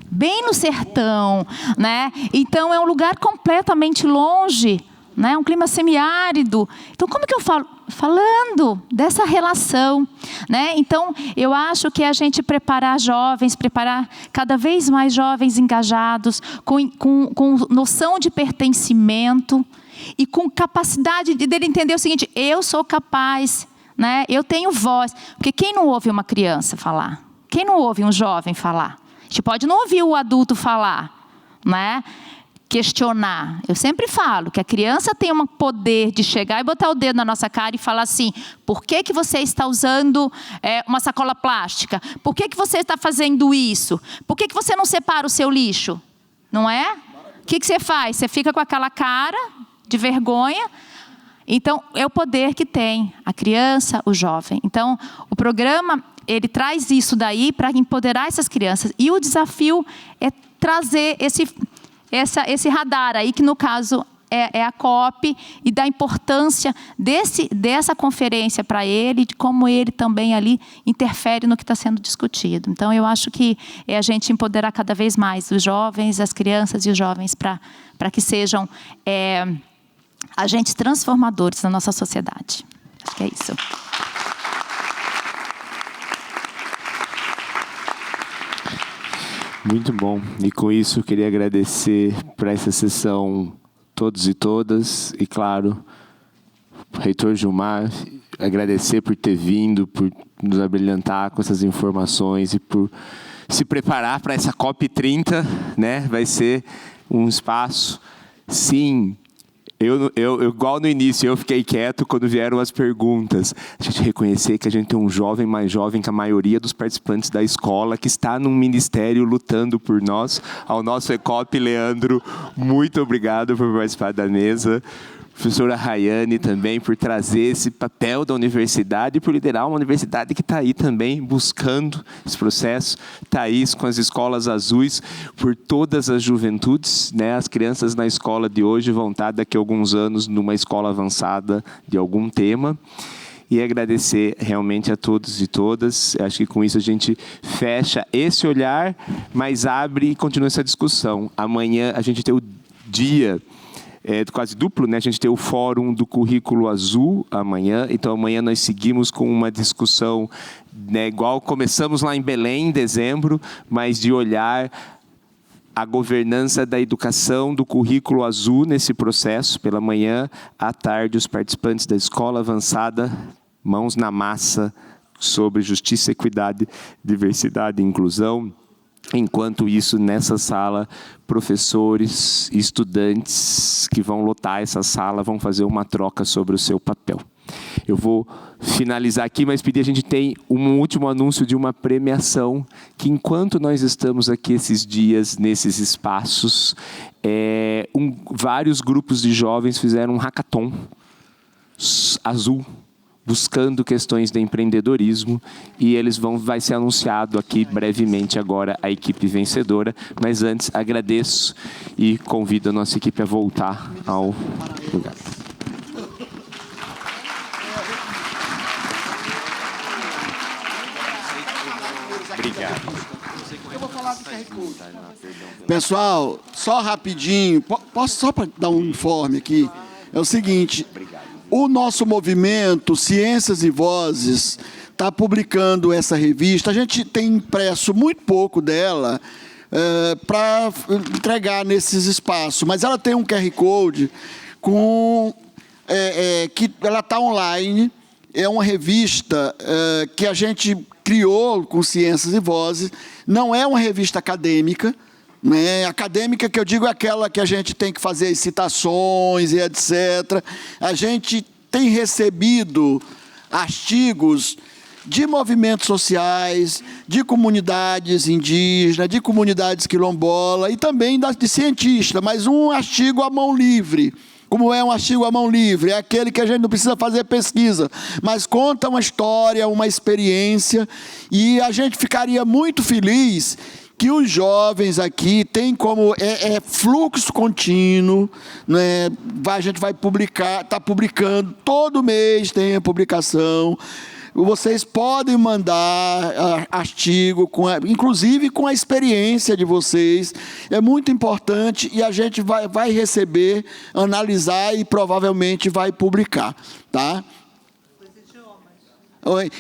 Speaker 9: Bem no sertão, né? Então, é um lugar completamente longe, né? Um clima semiárido. Então, como que eu falo? Falando dessa relação, né? Então, eu acho que a gente preparar jovens, preparar cada vez mais jovens engajados, com noção de pertencimento e com capacidade dele entender o seguinte, eu sou capaz, né? Eu tenho voz. Porque quem não ouve uma criança falar? Quem não ouve um jovem falar? A gente pode não ouvir o adulto falar, né? Questionar. Eu sempre falo que a criança tem um poder de chegar e botar o dedo na nossa cara e falar assim, por que você está usando uma sacola plástica? Por que você está fazendo isso? Por que você não separa o seu lixo? Não é? O que você faz? Você fica com aquela cara de vergonha. Então, é o poder que tem a criança, o jovem. Então, o programa, ele traz isso daí para empoderar essas crianças. E o desafio é trazer esse radar aí, que no caso é a COP, e da importância dessa conferência para ele, de como ele também ali interfere no que está sendo discutido. Então, eu acho que é a gente empoderar cada vez mais os jovens, as crianças e os jovens para que sejam agentes transformadores na nossa sociedade. Acho que é isso.
Speaker 1: Muito bom. E com isso eu queria agradecer para essa sessão todos e todas. E claro, reitor Gilmar, agradecer por ter vindo, por nos abrilhantar com essas informações e por se preparar para essa COP30, né? Vai ser um espaço, sim. Eu, igual no início, eu fiquei quieto quando vieram as perguntas. A gente reconhecer que a gente tem um jovem mais jovem que a maioria dos participantes da escola, que está num ministério lutando por nós. Ao nosso ECOP, Leandro, muito obrigado por participar da mesa. Professora Rayane também por trazer esse papel da universidade e por liderar uma universidade que está aí também buscando esse processo. Thaís com as escolas azuis por todas as juventudes, né? As crianças na escola de hoje vão estar daqui a alguns anos numa escola avançada de algum tema. E agradecer realmente a todos e todas. Acho que com isso a gente fecha esse olhar, mas abre e continua essa discussão. Amanhã a gente tem o dia quase duplo, né? A gente tem o fórum do currículo azul amanhã, então amanhã nós seguimos com uma discussão, né, igual começamos lá em Belém em dezembro, mas de olhar a governança da educação do currículo azul nesse processo. Pela manhã, à tarde, os participantes da escola avançada, mãos na massa, sobre justiça, equidade, diversidade e inclusão. Enquanto isso, nessa sala, professores e estudantes que vão lotar essa sala vão fazer uma troca sobre o seu papel. Eu vou finalizar aqui, mas pedir, a gente tem um último anúncio de uma premiação, que enquanto nós estamos aqui esses dias, nesses espaços, vários grupos de jovens fizeram um hackathon azul, buscando questões de empreendedorismo, e vai ser anunciado aqui brevemente agora a equipe vencedora, mas antes agradeço e convido a nossa equipe a voltar ao lugar. Obrigado.
Speaker 3: Eu vou falar do QR Code. Pessoal, só rapidinho, posso só para dar um informe aqui? É o seguinte, o nosso movimento Ciências e Vozes está publicando essa revista. A gente tem impresso muito pouco dela para entregar nesses espaços, mas ela tem um QR Code que ela está online. É uma revista que a gente criou com Ciências e Vozes. Não é uma revista acadêmica, né? Acadêmica que eu digo é aquela que a gente tem que fazer citações e etc. A gente tem recebido artigos de movimentos sociais, de comunidades indígenas, de comunidades quilombolas e também de cientistas, mas um artigo à mão livre. Como é um artigo à mão livre? É aquele que a gente não precisa fazer pesquisa, mas conta uma história, uma experiência, e a gente ficaria muito feliz que os jovens aqui têm como fluxo contínuo, né? A gente vai publicar, está publicando, todo mês tem a publicação. Vocês podem mandar artigo, inclusive com a experiência de vocês. É muito importante e a gente vai receber, analisar e provavelmente vai publicar. Tá? Os idiomas.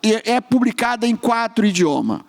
Speaker 3: É publicada em 4 idiomas.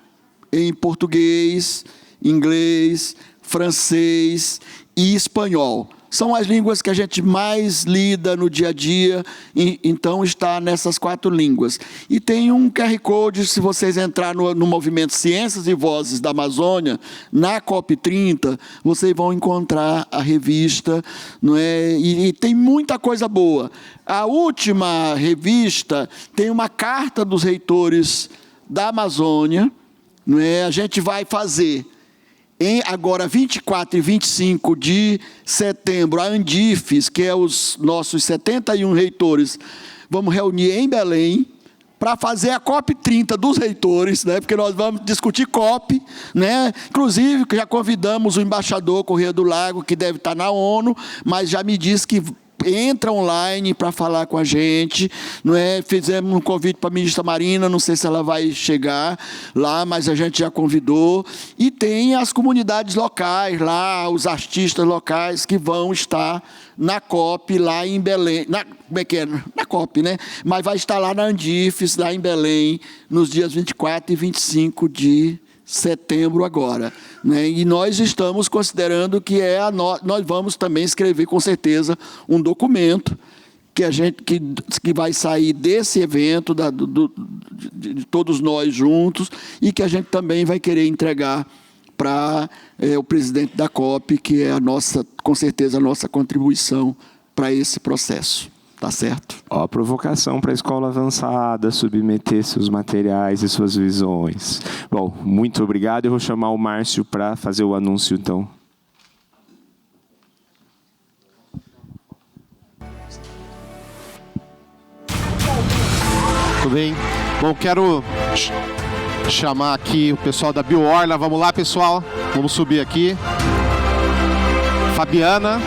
Speaker 3: Em português, inglês, francês e espanhol. São as línguas que a gente mais lida no dia a dia, então está nessas 4 línguas. E tem um QR Code, se vocês entrarem no movimento Ciências e Vozes da Amazônia, na COP30, vocês vão encontrar a revista, não é? E tem muita coisa boa. A última revista tem uma carta dos reitores da Amazônia, não é? A gente vai fazer... agora, 24 e 25 de setembro, a Andifes, que é os nossos 71 reitores, vamos reunir em Belém para fazer a COP30 dos reitores, né? Porque nós vamos discutir COP, né? Inclusive, já convidamos o embaixador Corrêa do Lago, que deve estar na ONU, mas já me disse que entra online para falar com a gente, não é? Fizemos um convite para a ministra Marina, não sei se ela vai chegar lá, mas a gente já convidou. E tem as comunidades locais lá, os artistas locais que vão estar na COP lá em Belém. Como é que é? Na COP, né? Mas vai estar lá na Andifes, lá em Belém, nos dias 24 e 25 de setembro agora, né? E nós estamos considerando que nós vamos também escrever com certeza um documento que vai sair desse evento de todos nós juntos e que a gente também vai querer entregar para o presidente da COP, que é com certeza a nossa contribuição para esse processo. Tá certo?
Speaker 1: Ó, a provocação para a escola avançada, submeter seus materiais e suas visões. Bom, muito obrigado. Eu vou chamar o Márcio para fazer o anúncio, então.
Speaker 10: Tudo bem? Bom, quero chamar aqui o pessoal da BioOrla. Vamos lá, pessoal. Vamos subir aqui. Fabiana.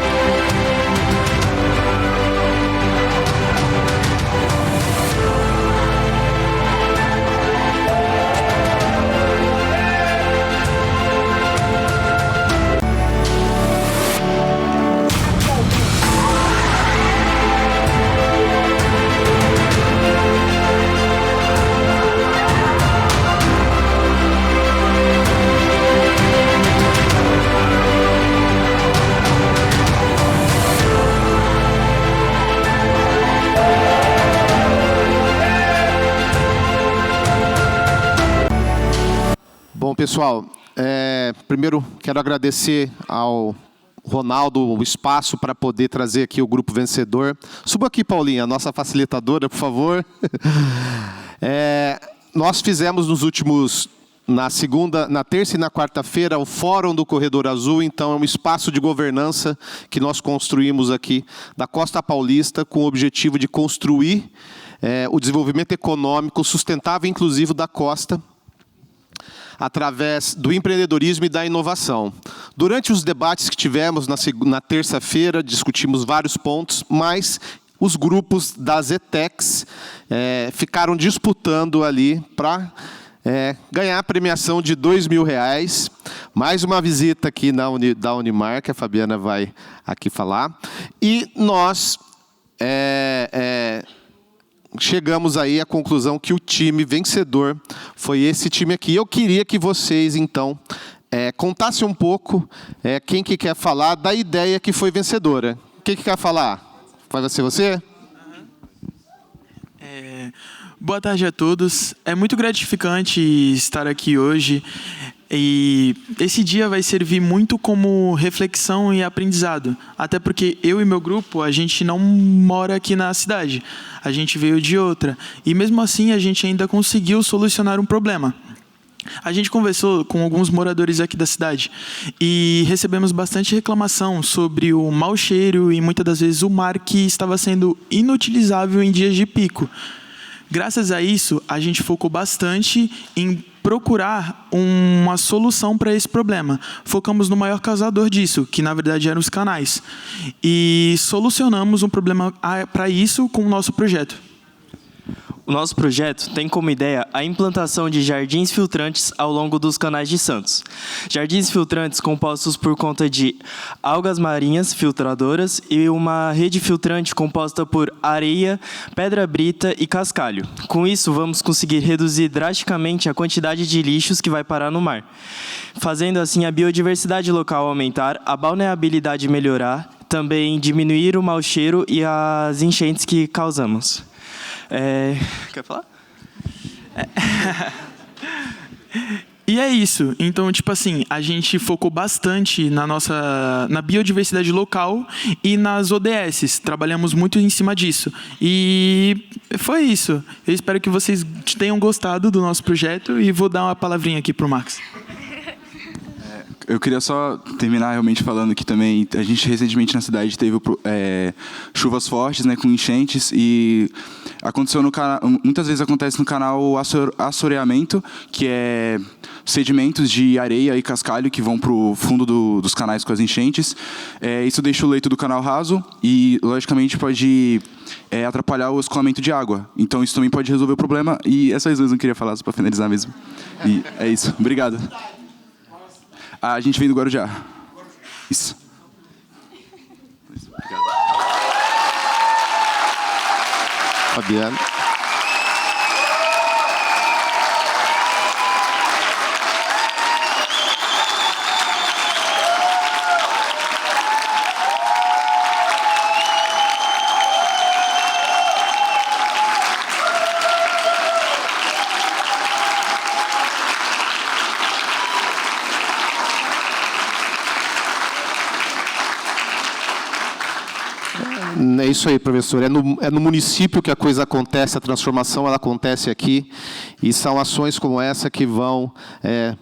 Speaker 10: Bom, pessoal, primeiro quero agradecer ao Ronaldo o espaço para poder trazer aqui o grupo vencedor. Suba aqui, Paulinha, nossa facilitadora, por favor. Nós fizemos na terça e na quarta-feira, o Fórum do Corredor Azul. Então, é um espaço de governança que nós construímos aqui da Costa Paulista com o objetivo de construir o desenvolvimento econômico sustentável e inclusivo da costa, através do empreendedorismo e da inovação. Durante os debates que tivemos na terça-feira, discutimos vários pontos, mas os grupos das ETECs ficaram disputando ali para ganhar a premiação de R$2.000. Mais uma visita aqui da Unimar, que a Fabiana vai aqui falar. E nós chegamos aí à conclusão que o time vencedor foi esse time aqui. Eu queria que vocês, então, contassem um pouco, quem que quer falar da ideia que foi vencedora. Quem que quer falar? Vai ser você?
Speaker 11: Boa tarde a todos. É muito gratificante estar aqui hoje. E esse dia vai servir muito como reflexão e aprendizado. Até porque eu e meu grupo, a gente não mora aqui na cidade. A gente veio de outra. E mesmo assim, a gente ainda conseguiu solucionar um problema. A gente conversou com alguns moradores aqui da cidade e recebemos bastante reclamação sobre o mau cheiro e muitas das vezes o mar que estava sendo inutilizável em dias de pico. Graças a isso, a gente focou bastante em procurar uma solução para esse problema. Focamos no maior causador disso, que na verdade eram os canais. E solucionamos um problema para isso com o nosso projeto.
Speaker 12: O nosso projeto tem como ideia a implantação de jardins filtrantes ao longo dos canais de Santos. Jardins filtrantes compostos por conta de algas marinhas filtradoras e uma rede filtrante composta por areia, pedra brita e cascalho. Com isso, vamos conseguir reduzir drasticamente a quantidade de lixos que vai parar no mar, fazendo assim a biodiversidade local aumentar, a balneabilidade melhorar, também diminuir o mau cheiro e as enchentes que causamos. Quer falar?
Speaker 11: E é isso. Então, tipo assim, a gente focou bastante na biodiversidade local e nas ODSs. Trabalhamos muito em cima disso. E foi isso. Eu espero que vocês tenham gostado do nosso projeto e vou dar uma palavrinha aqui para o Max.
Speaker 13: Eu queria só terminar realmente falando que também a gente recentemente na cidade teve chuvas fortes, né, com enchentes, e aconteceu muitas vezes acontece no canal assoreamento, que é sedimentos de areia e cascalho que vão para o fundo dos canais com as enchentes. Isso deixa o leito do canal raso e, logicamente, pode atrapalhar o escoamento de água. Então, isso também pode resolver o problema. E essas duas eu não queria falar, só para finalizar mesmo. E é isso. Obrigado. A gente vem do Guarujá. Isso.
Speaker 10: Obrigado. Fabiano. É isso aí, professor. É no município que a coisa acontece, a transformação ela acontece aqui. E são ações como essa que vão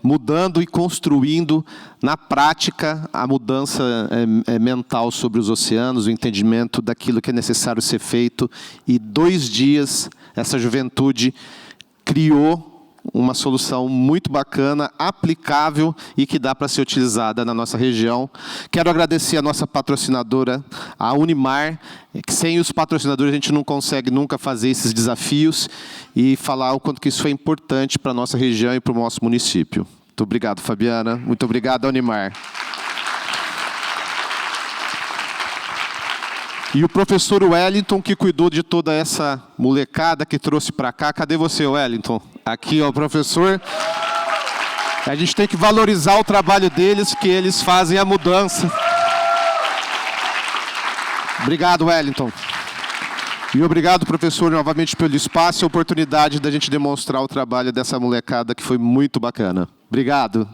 Speaker 10: mudando e construindo, na prática, a mudança mental sobre os oceanos, o entendimento daquilo que é necessário ser feito. E 2 dias, essa juventude criou uma solução muito bacana, aplicável e que dá para ser utilizada na nossa região. Quero agradecer a nossa patrocinadora, a Unimar, que sem os patrocinadores a gente não consegue nunca fazer esses desafios, e falar o quanto que isso é importante para a nossa região e para o nosso município. Muito obrigado, Fabiana. Muito obrigado, Unimar. E o professor Wellington, que cuidou de toda essa molecada que trouxe para cá. Cadê você, Wellington? Aqui, ó, professor. A gente tem que valorizar o trabalho deles, que eles fazem a mudança. Obrigado, Wellington. E obrigado, professor, novamente pelo espaço e a oportunidade da gente demonstrar o trabalho dessa molecada, que foi muito bacana. Obrigado.